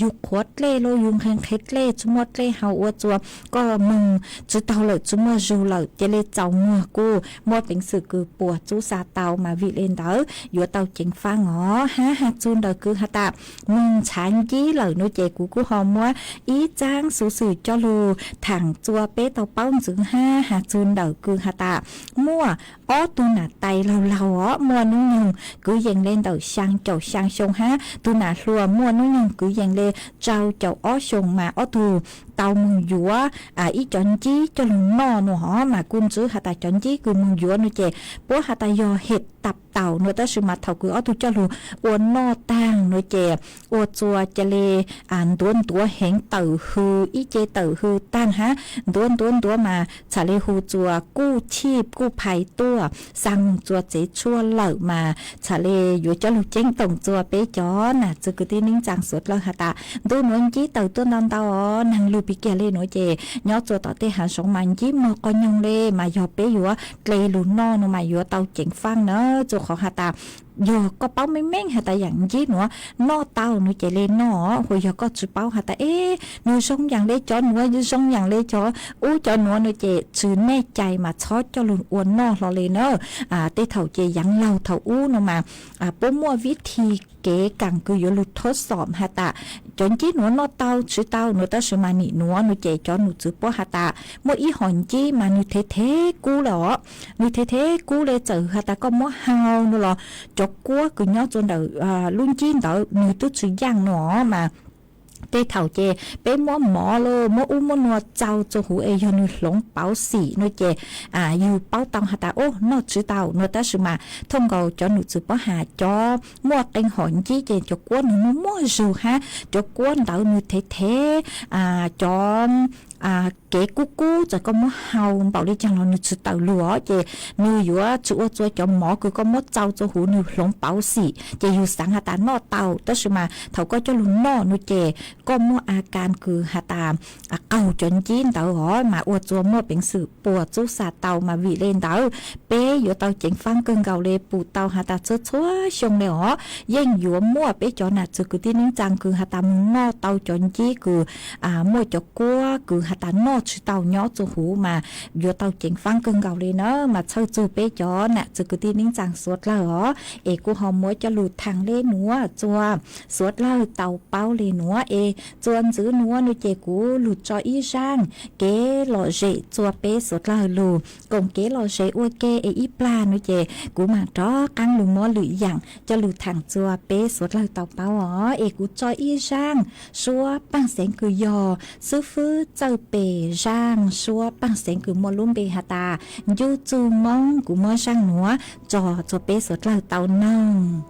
ยุขวดเล่โลยุงแข็งเท็ดเล่จุมัวเล่เฮาอวดจัวก็มึงจื้อเต่าเลยจุมัวจูเลยเจเลเจ้ามัวกูมัวเป็นสื่อคือปวดจุสาเต่ามาวิเลนเด้ออยู่เต่าเจ๋งฟังอ๋อฮะจูนเด้อคือฮะตามึงฉันยี่เลยโนเจกูหอมมัวอีจ้างสูสื่อจอลูถังจัวเป้เต่าเป้าจึงหาจูนเด้อคือฮะตามั่วอ้อตูหนาไตเราอ๋อมัวนุ่งยงcứ dành lên đầu sang chậu sang sông há tu nà lùa mua nó nhưng cứ dành lên trao chậu ó sông mà ó thù tàu mừng dúa ý chọn chí cho lùng no nó hó mà quân chứ hà ta chọn chí cứ mừng dúa nó chè bố hà ta do hệt tập tàu nó ta sự mặt thầu cứ ó tu cho lù uốn no tang nó chè uốn chùa chè lê tuôn túa hẹn tử hư ý chè tử hư tan há tuôn túa mà trả lê hù chùaกู้ชีพกู้ภัยตัวสั่งchùa chế chua lợ mà trả lêอยู่cho lù chênh tổng chùa bế chó nà chứ cứ tí nính chàng suốt lơ hà ta tu nuôn chí tàu tuôn đòn tàu nàng lưu bị kia lê nói chè nhó chùa tỏ tê hà sống mạnh chí mò có nhông lê mà dò bế dùa lê lù no mà dùa tàu chênh phang nữa chùa khó hà ta giờ có bao mấy mấy hả ta dặn gì nữa no tao nó chạy lên nó hồi giờ có chữ bao hả ta nó sống dặn lấy chó nữa như sống dặn lấy chó cho nó chạy chữ nè chạy mà chó cho luôn uốn no lo lên nữa tê thầu chạy dặn lâu thầu nó mà bố mua viết thì kế càng cứอยู่ทดสอบฮะตาจนจีหนูนอเต้าชื่อเต้าหนูตั้งสมานิหนูหนูเจจอหนูจื้อป้อฮะตามัวอีหอนจีมาหนูเทกูเหรอหนูเทกูเลยเจอฮะตาก็มัวเฮาหนูเหรอจกกัวcứ nhớ cho đầu luôn chín đầu người tôi chỉ giang nó mà tê thầu chè bé mỏ mỏ lơ mỏ mỏ nua trâu cho hủ e cho nuôi lỏng bảo xỉ nuôi chè yêu bảo tông hạt ta nó chữ tàu nó ta sự mà thông cầu cho nuôi chữ bảo hà cho mua tên hòn chí chè cho quân nó mua rượu ha cho quân đậu nuôi thế cho kế cú rồi có mỏ hàu bảo đi chăng là nuôi chữ tàu lúa chè nuôi dúa chúa cho mỏ cứ có mỏ trâu cho hủ nuôi lỏng bảo xỉ chè yêu sáng hạt ta nó tàu ta sự mà thầu có cho luôn nó nuôi chèก็มัวอาการคือหาตามเก่าจนจีนเตาหอมาอวดจัวมัวเป็นสื่อปวดจุสาเตามาวิเลนเตาเป้อยู่เตาเจ๋งฟังเกิงเก่าเลยปูเตาหาตาชั่วชงเลยหอยิ่งอยู่มัวเป้จอหนัดจะคือที่นิ่งจังคือหาตามงอเตาจนจีคือมัวจกัวคือหาตานอชื่อเตาย้อจูหูมาอยู่เตาเจ๋งฟังเกิงเก่าเลยเนาะมาเช่าจูเป้จอหนัดจะคือที่นิ่งจังสวดแล้วหอกูหอมมัวจะหลุดทางเล่หนัวจัวสวดแล้วเตาเป้าเลยหนัวจวนgiữ núa nuôi chè cú lụt cho y sang kế lò rễ chua bé sốt là lù cùng kế lò rễ ua kê y pla nuôi chè cú mà đó căng lù mò lụi dặn cho lù thẳng chua bé sốt là tàu bao ó cú cho y sang xua bằng sáng cứ giò sư phứ châu bề sang xua bằng sáng cứ mò luôn bề hà ta du chu mong cú mò sang núa cho bé sốt là tàu nông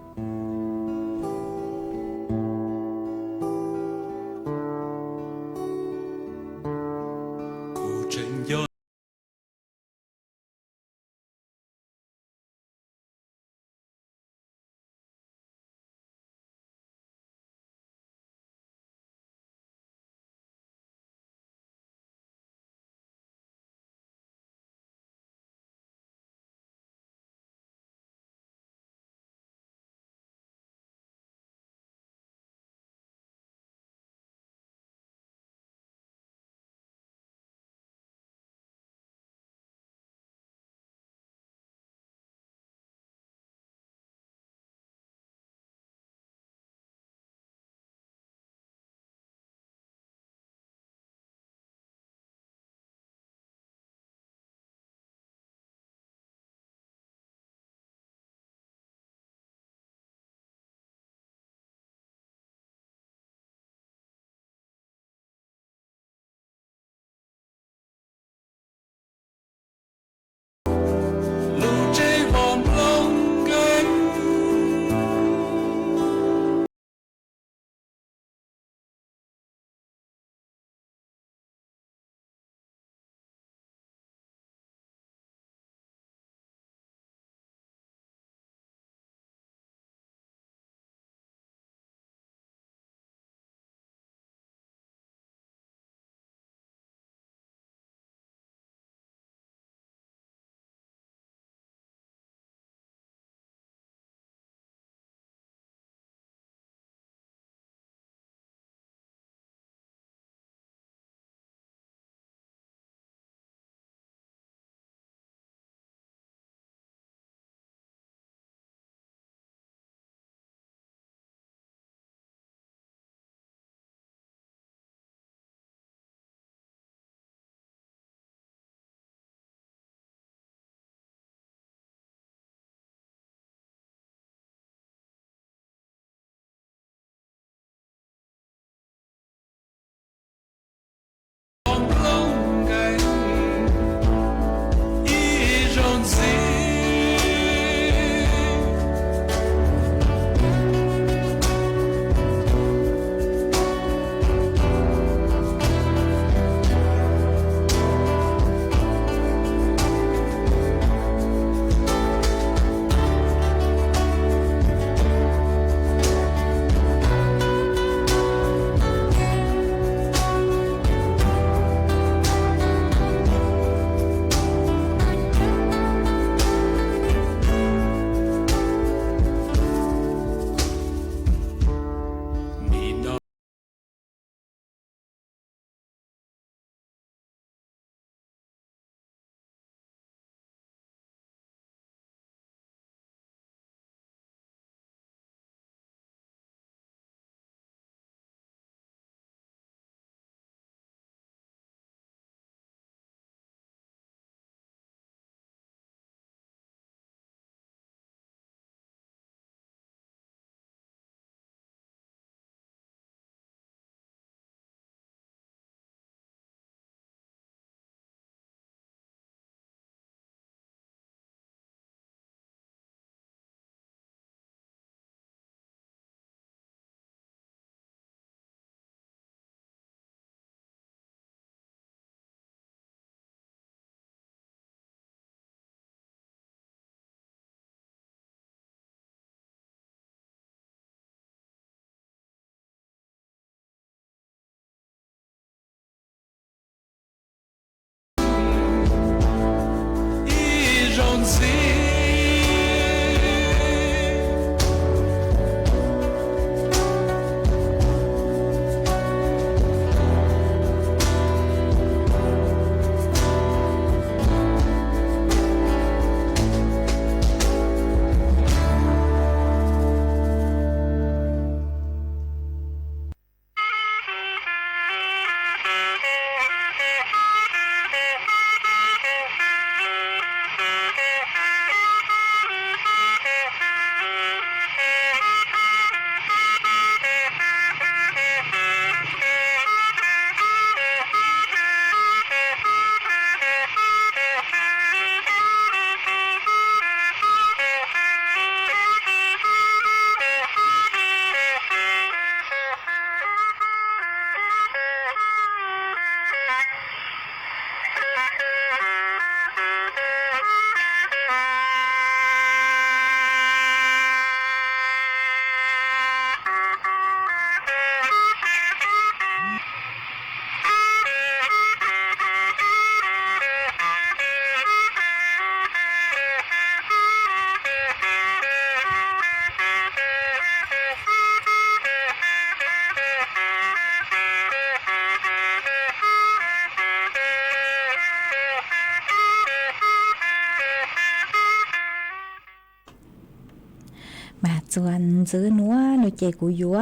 จวนซื้อนัวหนูเจกูยัว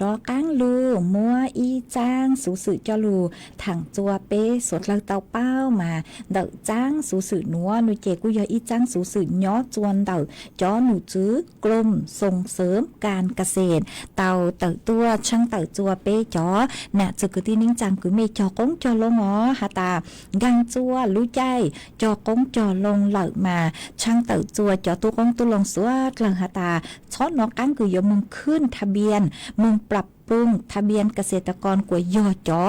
รอก้างลูมัวอีจ้างสูสื่อจอลูถังจัวเป้สดเราเตาเป้ามาเดาจ้างสูสื่อนัวหนูเจกูยัวอีจ้างสูสื่อย่อจวนเดาจอหนูซื้อกลมส่งเสริมการเกษตรเตาเตาตัวช่างเตาจัวเป้จอน่ะจะคือที่นิ่งจังคือเมจอกงจอลงอ๋อฮาตากังจัวรู้ใจจอกงจอลงเหล่ามาช่างเตาจัวจอตัวกงตัวลงสวดหลังฮาตาช้อนนอกอังคือยมึงขึ้นทะเบียนมึงปรับปรุงทะเบียนเกษตรกรกว่ายอจอ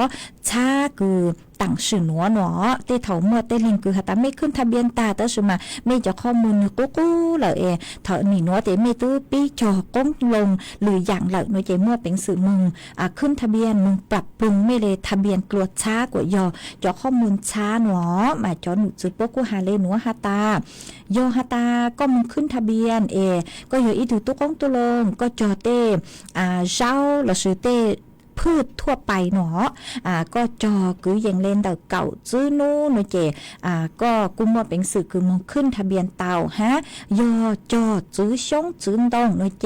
ชาคือต่างสื่อหนัวหนอเตเถาเมื่อเตลิงคือฮะตาไม่ขึ้นทะเบียนตาแต่สมาไม่จะข้อมูลกู้เลยเถาหนีหนัวเตไม่ตื้อปีจอก้มลงหรืออย่างเหล่าหน่วยใจเมื่อเป็นสื่อมึงขึ้นทะเบียนมึงปรับปรุงไม่เลยทะเบียนกลัวช้ากว่ายอจอข้อมูลช้าหนอมาจอหนุจุดพวกกูหาเลยหนัวฮะตายอฮะตาก็มึงขึ้นทะเบียนก็อยู่อีถือตุ๊กงตุลงก็จอเตเจ้าละซื้อเตพืชทั่วไปเนาะก็จอคืออย่างเล่นเต่าเก่าซื้อนู้นเจก็กุมว่าเป็นสื่อคือมองขึ้นทะเบียนเต่าฮะยอจอซื้อช่องซื้อดองเนาะเจ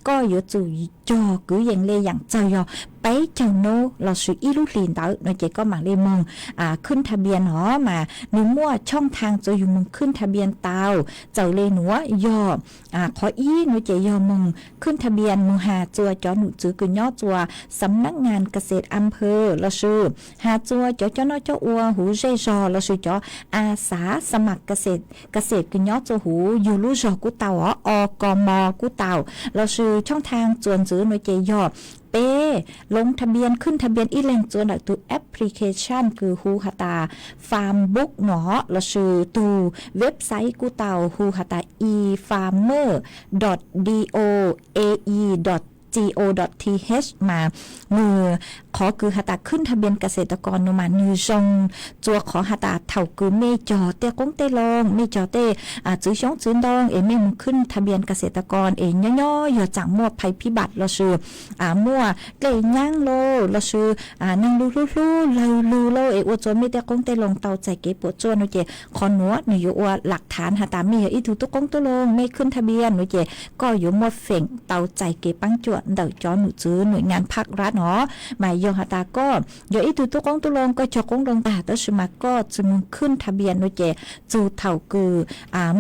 ก็อยู่จู่จอคืออย่างเล่อย่างเจ้ายอไปเจ้าโนเราซื้ออีลูกลีนเต่าเนาะเจก็มาเลยมองขึ้นทะเบียนเนาะมาหนูมั่วช่องทางจะอยู่มองขึ้นทะเบียนเต่าเจ้าเลยหนูยอขออีเนาะเจยอมองขึ้นทะเบียนมองหาจัวจอหนูซื้อคือย่อจัวสำนักงานเกษตรอำเภอละชื่อหาจัวเจ้าน้อยเจ้าอัวหูเจจอละชื่อเจ้าอาสาสมัครเกษตรคือย่อจัวหูอยู่ลู่จอกูเต่าอกมกูเต่าละชื่อช่องทางจวนซื้อหน่วยเจยอเป้ลงทะเบียนขึ้นทะเบียนอีแรงจวนตัวแอปพลิเคชันคือฮูฮาตาฟาร์มบุ๊กเนาะละชื่อตัวเว็บไซต์กูเต่าฮูฮาตา efarmer.doae.go.th มามือขอคือหาตาขึ้นทะเบียนเกษตรกรนมานือจงจัวขอหาตาเถ่าคือไม่จอเตะก้งเตะลงไม่จอเตะจื้อช่องจื้อดองไม่มึงขึ้นทะเบียนเกษตรกรย่อๆอย่าจังมั่วภัยพิบัติละชื่อมั่วเกยย่างโลละชื่อนั่งลู่เราอวดจนไม่เตะก้งเตะลงเตาใจเก็บปวดจวนโอเคคอนหัวหนูอยู่ว่าหลักฐานหาตามีอีถูกตุกก้งตุลงไม่ขึ้นทะเบียนโอเคก็อยู่มั่วเฝ่งเตาใจเก็บปังจวดเดาจอหนูจื้อหน่วยงานภาครัฐเนาะหมายยอหาตาก็เดี๋ยวอีตุกงตุลงก็จกงลงตาตสมาก็จะมึงขึ้นทะเบียนโนเจจูเถ่าคือ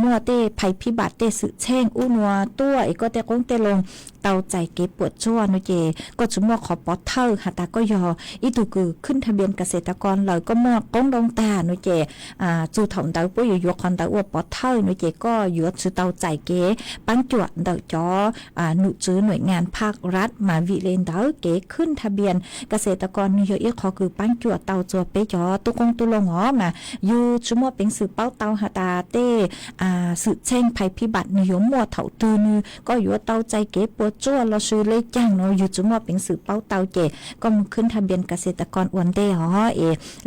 มัวเต้ภัยพิบัติเต้สึแช่งอุนัวตัวก็เต้กงเต้ลงเตาใจเก็บปวดชั่วโนเจก็จะมัวขอปอเท่าหาตาก็ยออีตุคือขึ้นทะเบียนเกษตรกรเลยก็มัวกงลงตาโนเจจูเถ่าเตาปุ้ยอยู่คอนเตาอวดปอเท่าโนเจก็อยู่จือเตาใจเก๋ปั้นจวดเตาจอหนุจื้อหน่วยงานภาครัฐมาวิเลนเตาเก๋ขึ้นทะเบียนเกษตรกรนิยอีขอคือปั้นจวดเตาจัวเปจอตุกงตุลงอ๋อมาอยู่ชั่วโมงเป็นสื่อเป้าเตาหาตาเต้สื่อแช่งภัยพิบัตินิยมมัวเถาตือนือก็อยู่เตาใจเก๋ปวดจ้วเราซื้อเลขจ้างเนาะอยู่ชั่วโมงเป็นสื่อเป้าเตาเจก็มึงขึ้นทะเบียนเกษตรกรอ้วนเต้อ๋อ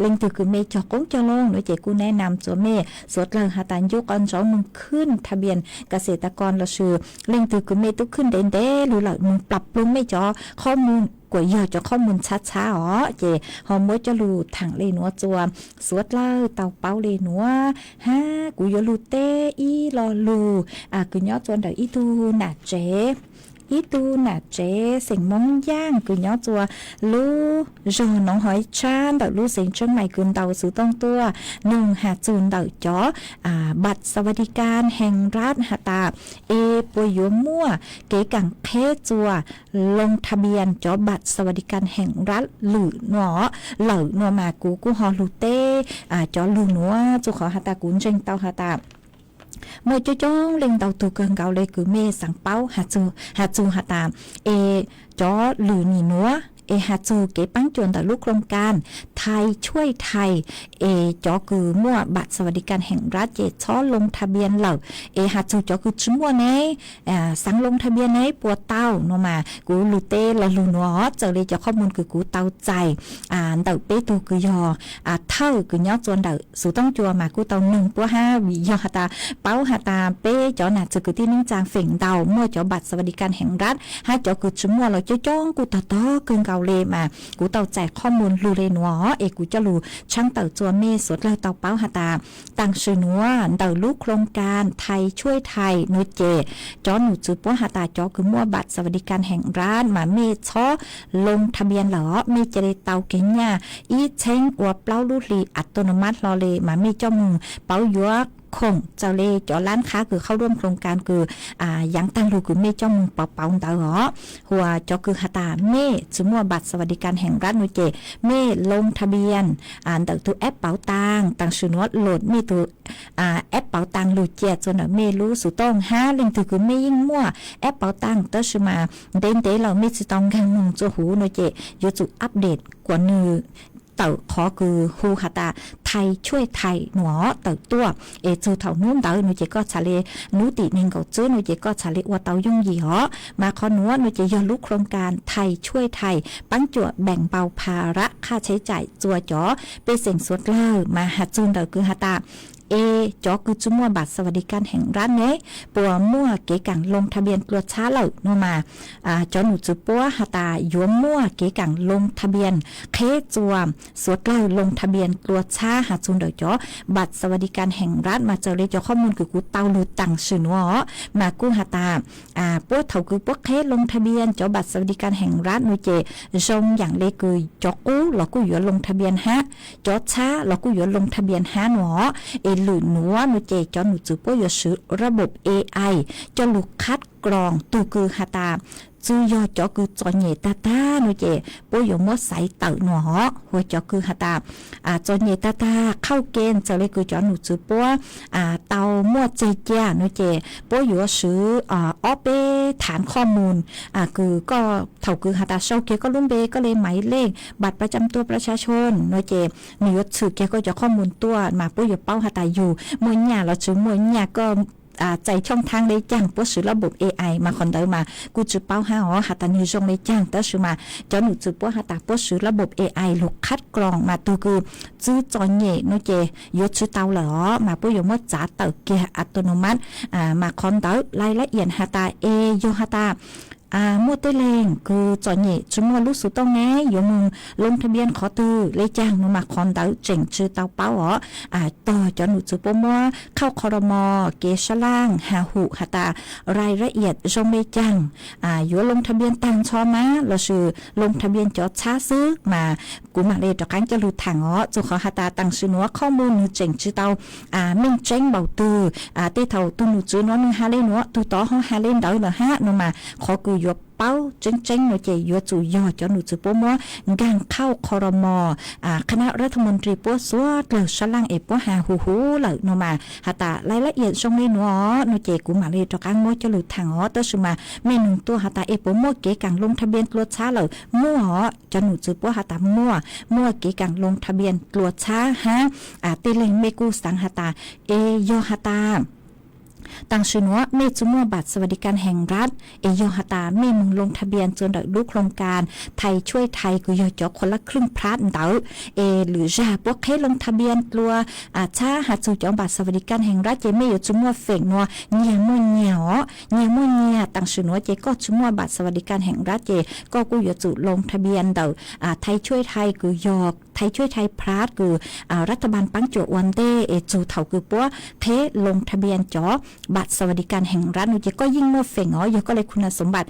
เล็งตือคือเมจอกงจอลงโดยเจกูแนะนำจัวเมสวดเลิงหาตายุกอนจ้อมึงขึ้นทะเบียนเกษตรกรเราซื้อเล็งตือคือเมตุขึ้นเด่นเด้หรือหลังมึงปรับปรุงไม่จอข้อมูลกว่าเยอะจะข้อมูลช้าๆเจหอมมดจะรูถังเลนัวจัวสวดเล่าเตาเป้าเลนัวฮะกูยรูเตอีรอลูกูย่อจวนเดอีตูหนาเจอีตูหนาเจเสียงมองย่างกูย่อจัวลูจอน้องหอยชานเดลูเสียงเชียงใหม่คืนเตาซื้อต้องตัว1หาจูนเดจอบัตรสวัสดิการแห่งรัฐหาตาปวยยัวมั่วเก๋กังเพจัวลงทะเบียนจอบัตรสวัสดิการแห่งรัฐหรือหนอเหล่าหนอมากูฮอลูเต้จอลูหนัวจุขอหาตากุนเจงเตาหาตาเมื่อจ้องเล็งเตาตัวเกินเกาเลยคือเมสังเป้าหาจูหาตาจอหรือหนีนัวหาจูเก็บปังจวนแต่ลูกโครงการไทยช่วยไทยจอคือมั่วบัตรสวัสดิการแห่งรัฐเจช้อลงทะเบียนเหล่าหาจูจอคือชิ้นมั่วไหนสั่งลงทะเบียนไหนปัวเต้าโนมากูลูเต้ละลูนัวเจอเลยจะข้อมูลคือกูเต้าใจเต่าเป้ตูคือยอเท่าคือย่อจวนเต่าสูต้องจัวมากูเต้า1ปัว5วิยอหาตาเป้าหาตาเป้จอหนาจะคือที่นิ่งจางเฝ่งเต่ามั่วจอบัตรสวัสดิการแห่งรัฐให้จอคือชิ้นมั่วเราจ้องกูต่อเกินเกา าเลมากูเตาแจกข้อมูลรูเลนัวเอกูจะรู้ช่างเต่าจัวเมสวดเลยเตาเป้าหาตาตังชื่อนัวเต่าลูกโครงการไทยช่วยไทยนุเจจอหนูจือป้อหาตาจอคือมั่วบัตรสวัสดิการแห่งร้านมาเมช้อลงทะเบียนเหรอเมเจเรเตาเก่งเนี่ยอีเช้งอวบเป้าลูลีอัตโนมัติรอเลยมาเมจ้ามึงเป้ายัวคงเจ้าเล่จอร้านค้าคือเข้าร่วมโครงการคือยังตั้งรูคือเมจ้ามึงเป่าเตาเหรอหัวจอคือหาตาเมจือมั่วบัตรสวัสดิการแห่งรัฐนุเจเมลงทะเบียนตั้งตัวแอปเป๋าตังตั้งชื่อนวดโหลดมีตัวแอปเป๋าตังหลุดเจียจนเมรู้สุต้องห้าเล่งถือคือเมยิ่งมั่วแอปเป๋าตังเตอร์ชมาเดนเดเราไม่สุต้องกันมึงจะหูนุเจยจุอัปเดตกว่านือเต่าขอคือฮูฮาตาไทยช่วยไทยหนอเต่าตัวจูเต่านุ่มเต่าหนูเจก็ชาเลนูติเนงก็เจอหนูเจก็ชาเลว่าเต่ายุ่งยี่หอมาขอหนูหนูเจยอลุกโครงการไทยช่วยไทยปั้งจั่วแบ่งเบาภาระค่าใช้จ่ายจั่วจ๋อเป็นเสียงสวดเล่ามาหาจูนเต่าคือฮาตาจอคือจุมั่วบัตรสวัสดิการแห่งรัฐเนปัวมั่วเก๋กังลงทะเบียนกลัวช้าเหล่าโนมาจอหนูจุปัวหาตายัวมั่วเก๋กังลงทะเบียนเคจัวสวดเล่าลงทะเบียนกลัวช้าหาจุนเดจอบัตรสวัสดิการแห่งรัฐมาเจอเลยจอข้อมูลคือกูเตาลูตังชื่อนัวมากู้หาตาปัวเถาคือปัวเคลงทะเบียนจอบัตรสวัสดิการแห่งรัฐนูเจจงอย่างเลคือจอกู้หลอกู้ยัวลงทะเบียนฮะจอช้าหลอกู้ยัวลงทะเบียนฮะหนอหรือหนูหนูเจจอหนูจือป้อยซื้อระบบ AI จอลูกคัดกรองตูคือหาตาจือยอจอคือจอเหยตาตาหนูเจป้อยมดใสเต่าหนอหัวจอคือหาตาจอเหยตาตาเข้าเกณฑ์จะเลยคือจอหนูจือป้อเต่ามั่วเจเจียหนูเจป้อยซื้อออเปฐานข้อมูลคือก็เท่าคือหาตาเช่าเกก็ลุ่มเบก็เลยหมายเลขบัตรประจำตัวประชาชนหนูเจมียศสื่อเกก็จะข้อมูลตัวมาป้อยเป้าหาตาอยู่มวยหญ้าเราจือมวยหญ้าก็ใจช่องทางได้จ้างปวดสือระบบ AI มาคนเดิมมากูจือเป้าห้าอ๋อหาตานิยงได้จ้างแต่สือมาจอหนูจือปวดหาตาปวดสือระบบ AI ลูกคัดกรองมาตัวคือจื้อจอนเย่โนเจยศชื่อเตาเหรอมาปวยมดจ๋าเตาเกียอัตโนมัติมาคอนเตอรายละเอียดหาตาโยหาตามัวเตเลงคือจอนเย่จุมัวลูกสุต้องแง่ยมึงลงทะเบียนขอตือเลยจ้างนูมาคอนเตอเจ๋งชื่อเตาเป้าอ๋อต่อจอหนูจือปมัวเข้าคอรมอเกชล่างหาหูหาตารายละเอียดจงเลยจ้างอยู่ลงทะเบียนตังชอมาเราชื่อลงทะเบียนจอช้าซื้อมากูมาเลยจากการจะรู้ทางอ๋อจุขอหาตาตังชื่อนัวข้อมูลนูเจ๋งชื่อเตามิ่งเจ๋งเบาตือเตเท่าตุนูจือนัวนึงฮาเล่นัวตูต่อห้องฮาเล่นเดาเหรอฮะนูมาขอกูเป้าเจ๊งๆหนูเจยัวจู่ยอจอหนูจือป้อมัวการเข้าครม.คณะรัฐมนตรีป้อซัวเกลือฉลังป้อหาหูเหล่าโนมาหาตารายละเอียดช่องนี้หนูหนูเจกูมาเลยจากการมัวจะหลุดทางอ๋อเตอร์สุมาเมนึงตัวหาตาป้อมัวเก๋กังลงทะเบียนตัวช้าเหล่ามัวจอหนูจือป้อหาตามัวเก๋กังลงทะเบียนตัวช้าฮะตีเลงเมกูสังหาตาโยหาตาตังชื่อนัวเมจุมัวบัตรสวัสดิการแห่งรัฐโยหตาเมมึงลงทะเบียนจนได้ลูกโครงการไทยช่วยไทยกูยอจอคนละครึ่งพลัดเต๋อหรือจะพวกเคลงทะเบียนกลัวช้าหาจูจองบัตรสวัสดิการแห่งรัฐเจเมยจุมัวเฟกนัวเงียมัวเงียตังชื่อนัวเจก็จุมัวบัตรสวัสดิการแห่งรัฐเจก็กูยอจุลงทะเบียนเต๋อไทยช่วยไทยกูยอไทยช่วยไทยพลัดกูรัฐบาลปังจัววันเต้จูเถากูปัวเคลงทะเบียนจอบัตรสวัสดิการแห่งรัฐหนูเจก็ยิ่งมัวเฟงอ๋อก็เลยคุณสมบัติ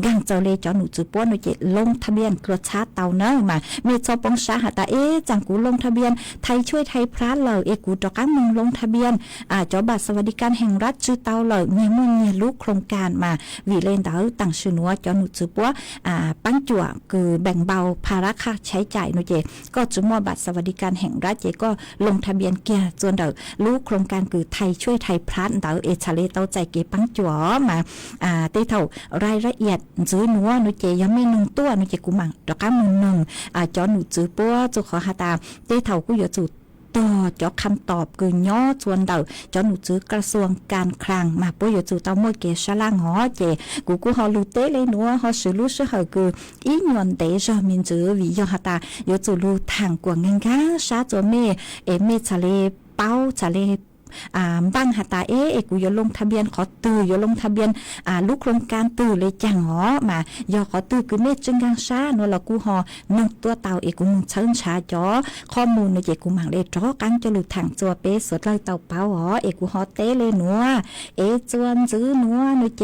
งังเจ้าเลจอหนูจือป้วนหนูเจลงทะเบียนกลัวชาเตาเนอมาเมจอปองชาหาตาจังกูลงทะเบียนไทยช่วยไทยพลัดเรากูตอกังมึงลงทะเบียนจอบัตรสวัสดิการแห่งรัฐชื่อเตาเราเงียมุ่งเงียลูกโครงการมาวิเลนเตาตั้งชื่อนัวจอหนูจือป้วปังจั่วคือแบ่งเบาภาระค่าใช้จ่ายหนูเจก็จุมัวบัตรสวัสดิการแห่งรัฐเจก็ลงทะเบียนเกียจนเดาลูกโครงการคือไทยช่วยไทยพลัดเตาชาเลเตาใจเก็บปังจั่วมาเตเท่ารายละเอียดจื้อนัวหนูเจยังไม่นึงตัวหนูเจกูมังดอกก้ามือหนึ่งจอหนูจื้อปัวจุขอหาตาเตเท่ากูอยู่จุดต่อจอคำตอบคือย่อชวนเดาจอหนูจื้อกระทรวงการคลังมาปุ้ยอยู่จุดเตาโมเกชล่างหอเจกูฮอลูเตเลยนัวฮอสือลูสือเหอคืออีนวนเตจอมินจื้อวิยอหาตาอยู่จุดลูทางกว่าเงินค่ะชาจัวเมชาเลเป้าชาเล บ้างหาตาเอกกูอย่าลงทะเบียนขอตื่อย่าลงทะเบียนลูกโครงการตื่เลยจังหอมาอย่าขอตื่คือเม็ดจึงกังซ่าโนละกูหอนึงตัวเต่าเอกกูเชิญชาจอข้อมูลในเจกูหมังเลยจ้อกังจะหลุดถังจัวเป๊สดเลยเต่าเป้าหอเอกกูหอเต้เลยหนัวจวนซื้อหนัวในเจ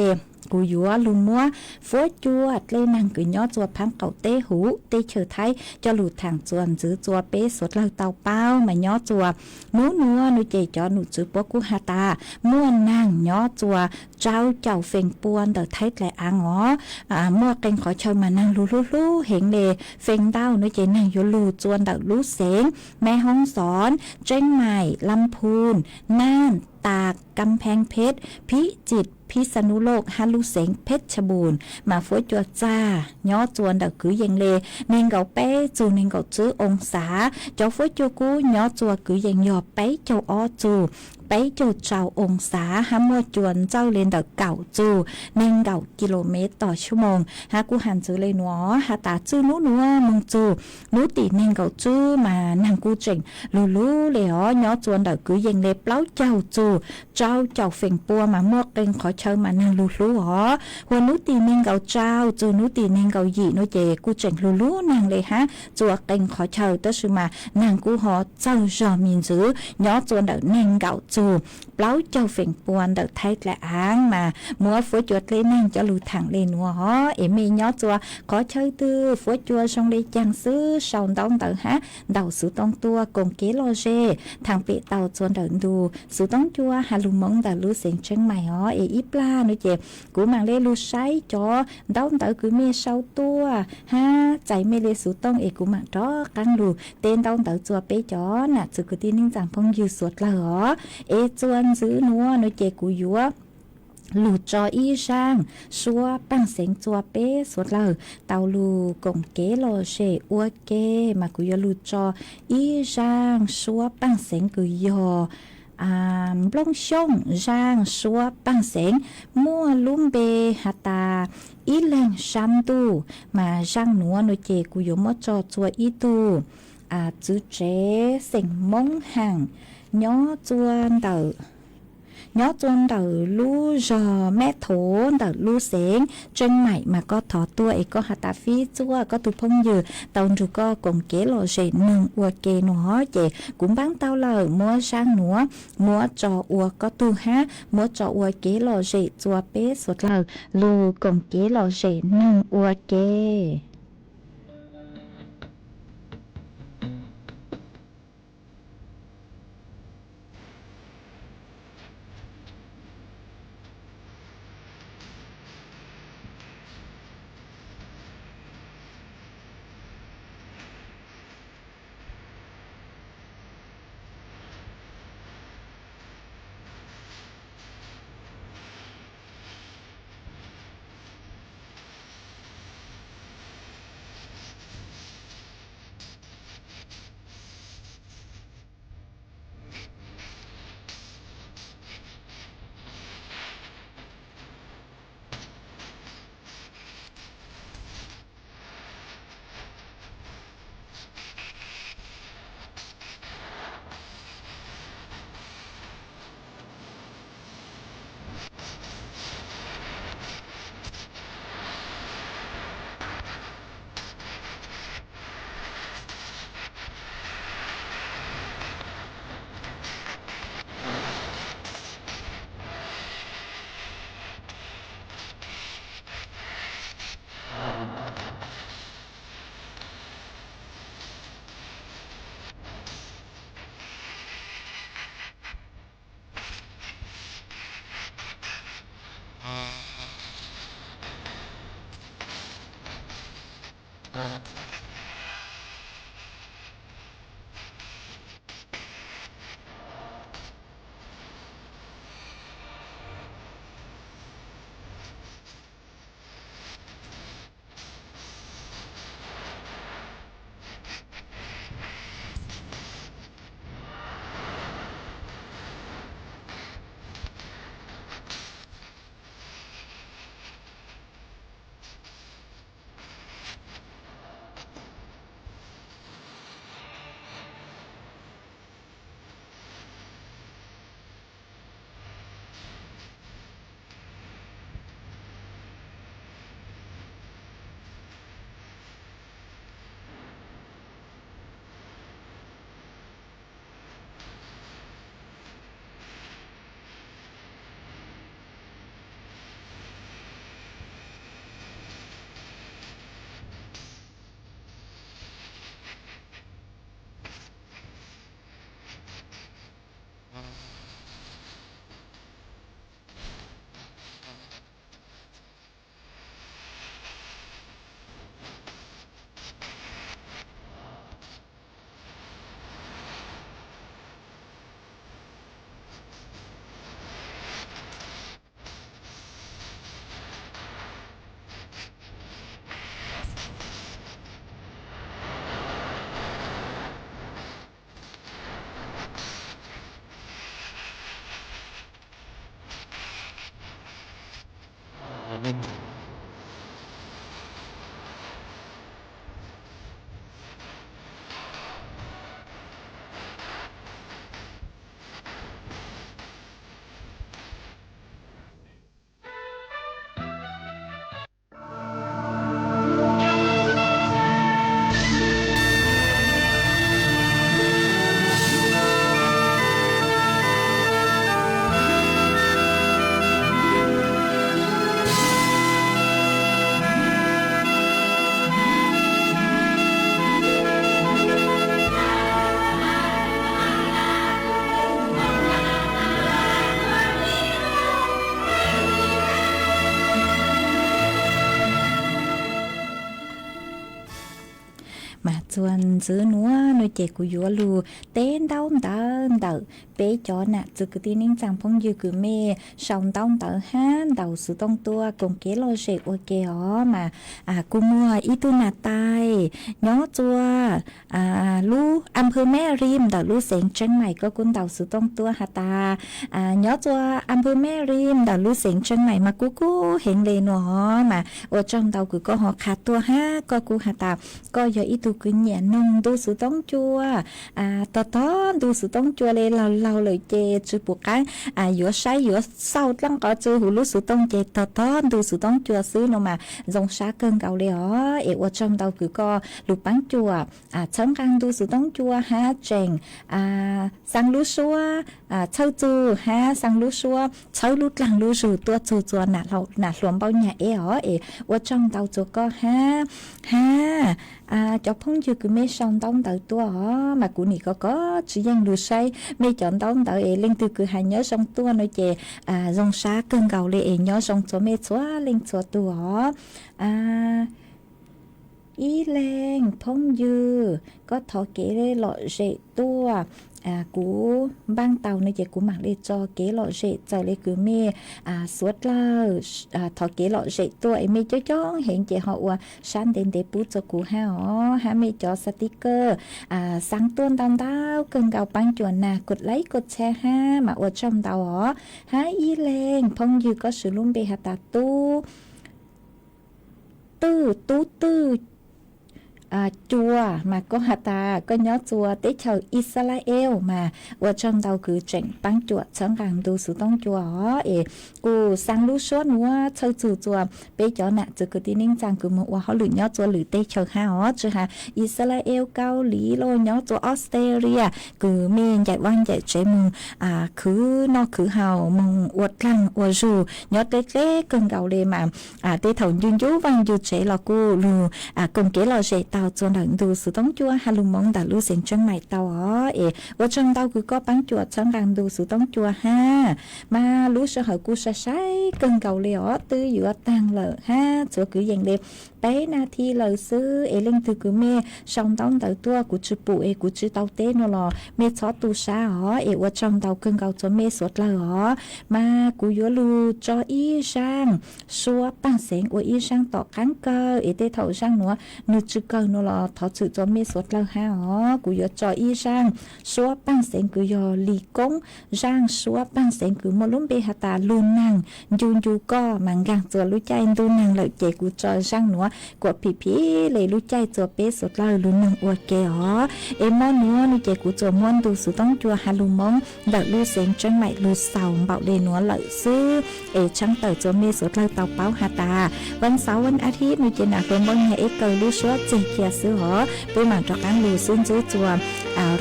กูยัวลุมมัวฟัวจวดเลยนางกูย่อจัวพังเก่าเต้หูเต้เฉยไทยจะหลุดทางจวนจื้อจัวเป๊สดเลยเต่าเป้ามาย่อจัวนัวนุเจจอหนูจื้อปวกูฮาตาม่วนนางย่อจัวเจ้าเฟ่งปวนเดอไทยแหละอ่างอ๋อมั่วเก่งขอเชิญมานั่งลู่เห็นเลยเฟ่งเต้านุเจนั่งอยู่ลู่จวนเดอลู่เสงแม่ห้องสอนเจ้งใหม่ลำพูนน่านตากกำแพงเพชรพิจิตรพิษณุโลกฮาลุเสงเพชรบูรณ์มาฟัวจัวจ้าย่อจวนเดอคือยังเลเนงเกาเป้จูเนงเกาจื้อองศาเจ้าฟัวจัวกูย่อจัวคือยังยอเป้เจ้าอ้อจูไปโจดเจ้าองศาหามัวจวนเจ้าเลนเดอเก่าจูเน่งเก่ากิโลเมตรต่อชั่วโมงหากูหันจื้อเลยหนัวหาตาจื้อนัวมึงจูนูตีเน่งเก่าจื้อมานั่งกูเจ๋งลู่เลยอ๋อย่อจวนเดอคือยังเลเปล่าเจ้าจูเจ้าเฟ่งปัวมามัวเก่งขอเชิญมานั่งลู่อ๋อหัวนูตีเน่งเก่าเจ้าจูนูตีเน่งเก่าหยีนูเจกูเจ๋งลู่นั่งเลยฮะจัวเก่งขอเชิญตัวชื่อมานั่งกูหอเจ้าจอมินจื้อย่อจวนเดอเน่งเก่าจูเปล่าเจ้าเฟ่งปวนเดอไทยและอ้างมามัวฟัวจวดเลยนั่งจะลู่ถังเลยนัวฮอมีย่อจัวขอเชิญตื้อฟัวจัวชงเลยจังซื้อชาวต้องเดอฮะเดาสูต้องตัวกงเกโลเจทางเปเตาจวนเดินดูสูต้องจัวฮาลุมงเดอลู่เสียงเชียงใหม่ฮออีปลาหนูเจ็บกูมังเลยลู่ใช้จอเดาเดอคือเมเศร้าตัวฮะใจไม่เลยสูต้องกูมังจ้อกังลู่เต้นเดาเดอจัวเปจอน่ะจือกูที่นิ่งจังพงอยู่สวดละหอจวนซื้อนัวหนูเจกูยัวหลุดจออีช่างชัวปังเสียงจัวเป้สวดเลยเตาลูกงเกโลเชอัวเกมากูยหลุดจออีช่างชัวปังเสียงกูยอบลงช่องช่างชัวปังเสียงมั่วลุ่มเบฮัตาอีแหลงชัมตูมาช่างนัวหนูเจกูยมจอจัวอีตูจื้อเจเสียงมงห่างnhỏ chuan đầu lú giò mẹ thố đầu lú xén chân mày mà có thọ tua ấy có hạt tà phi chua có tu phong dừa tàu rồi có cùng kế lộ dễ nương ua kê nó chè cũng bán tao lời mua sang nữa mua trò ua có tu há mua trò ua kế lộ dễ chua bé sốt lời lù cùng kế lộ dễ nương ua kê mà chuan giữ núa nơi trẻ của vua lù tên đau đau bé chó nè từ cái tin ninh chẳng phong dư cứ mê sòng tông tờ han đầu sự tông tua cùng kế lo dễ ok ó mà cô mua ít tu nà tai nhó chua lu âm hư mẹ rim đầu lu sẹn chân mày có cuốn đầu sự tông tua hà ta nhó chua âm hư mẹ rim đầu lu sẹn chân mày mà cú hiện lên nó mà ở trong đầu cứ có họ khát tua ha có cú hà ta có giờ ít tu cứ nhẹ nông tu sự tông chua to tu sự tông chua lên lâu lời chê chữ buộc cái giữa sai giữa sau lăng có chữ hữu lúc sự tông chê to tu sự tông chua xứ nó mà dòng xá cơn gạo lẽ ở trong đầu cứ có lục bán chua chấm căng tu sự tông chua ha chèn sang lú xua châu chu ha sang lú xua châu lú lăng lú rù tua chua nà luồng bao nhà ở trong đầu chua có ha cho phong chưa cứ mê xong tông tự tua mà cụ nị có chỉ dành lù say mê chọn tông tự lên từ cứ hay nhớ xong tua nói chè dòng xá cơn gạo lệ nhớ xong cho mê xóa lên xóa tua ý lên phong dư có thọ kế lê lọ rệ tua cú băng tàu này chỉ cú mặc để cho kế lọ rễ cho lấy cứ mê suốt là thọ kế lọ rễ tuổi mê cho hiện chỉ họ sáng đến để bút cho cú ha mê cho sticker sáng tuôn đau cơn gạo băng chuẩn nà cột lấy cột xe ha mà ở trong tàu ha ý lên phong dư có sự luôn bề hạt tà tư chùa mà có hạt có nhớ chùa tế chầu Israel mà ở trong đầu cứ chỉnh băng chùa chẳng càng tu sự tông chùa cô sang lú suốt nữa chơi chùa bé chó nè từ cái tin chẳng cứ một họ lử nhớ chùa lử tế chầu ha chứ ha Israel Cao Lý lo nhớ chùa Australia cứ miền chạy văn chạy chế mùng cứ nó cứ hào mùng uất lăng uất rù nhớ tế tế cơn gạo lê mà tế thầu duyên chú văn dù chế là cô lù cùng kế là chế tàu cho đặng đủ sự tống chua hay lùng mong đã lưu sinh chân mày tàu ở trong tàu cứ có bán chuột chẳng đặng đủ sự tống chua ha mà lú sơ hở cu sa sái cơn cầu liễu tư giữa tàng lợ ha chỗ cứ dành đẹp bé na thi lời sư lên từ cứ mê xong tông tới tua của chữ bụi của chữ tàu tế nó lò mê chó tu sa ở trong tàu cơn cầu cho mê suốt lợ mà của giữa lưu cho y sang xua bằng sáng của y sang tỏ kháng cơ tế thầu sang nữa nữ chữ cơ nó là thọ sự cho mê suốt lâu ha của giờ cho y sang xóa băng sen của giờ lì công giang xóa băng sen của một lúc bê hạt ta luôn năng dùn dùn co mà ngang cho lũ chay luôn năng lợi chạy của cho giang nữa của pí lấy lũ chay cho bê suốt lâu luôn năng uất kê em món nữa lũ chạy của cho món đồ sự tông chua hà lù mong đợi lũ sen chân mày lũ sầu bảo đề nữa lợi sư trắng tờ cho mê suốt lâu tàu báo hạt taวันเสาร์วันอาทิตย์มีเจนักเริ่มบางแห่เกิดรู้ชัวเจียซื้อหอไปหมั่นจากการรู้ซึ่งซื้อจัว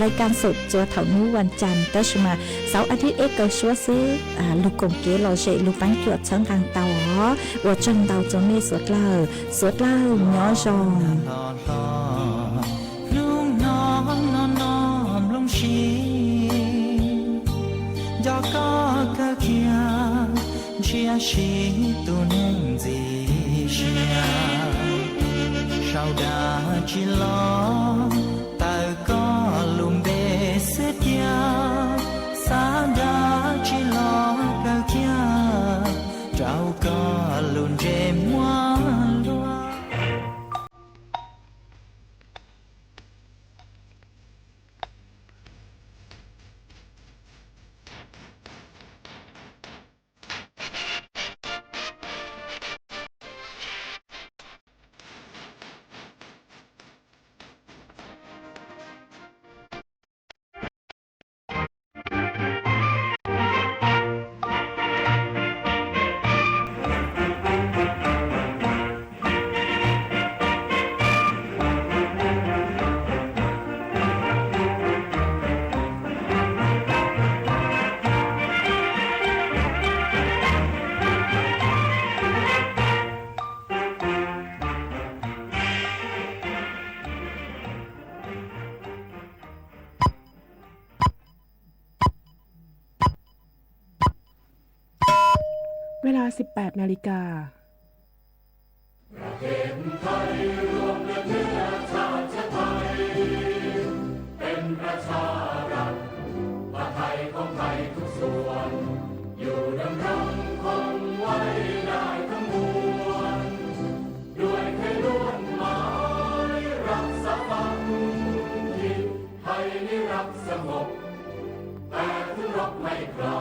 รายการสดจัวเถานู้วันจันทร์แต่ช่วงเสาร์อาทิตย์เกิดชัวซื้อลูกกงเกลอเจลูกปังจวดเชิงกลางเตาว่าจังเตาจะมีสวดเล่าย้อจองลุงน้อมลงชียอก็กะเคียเชียชีตุนจีเชียsao đã chỉ lo ta có lùng bê xét ya sao đã chỉ lo cả kia trao có lùng dê mua loa เวลา 18 นาฬิกาประเทศไทยรวมเนื้อชาติไทยเป็นประชารัฐว่าไทยของไทยทุกส่วนอยู่ดำรงคงไว้ได้ทั้งมวลด้วยเคยล้วนหมายรักษาฝั่งทิศไทยนิรักสงบแต่ถึงรบไม่กล้า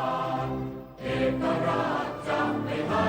เอกราชจะไม่ให้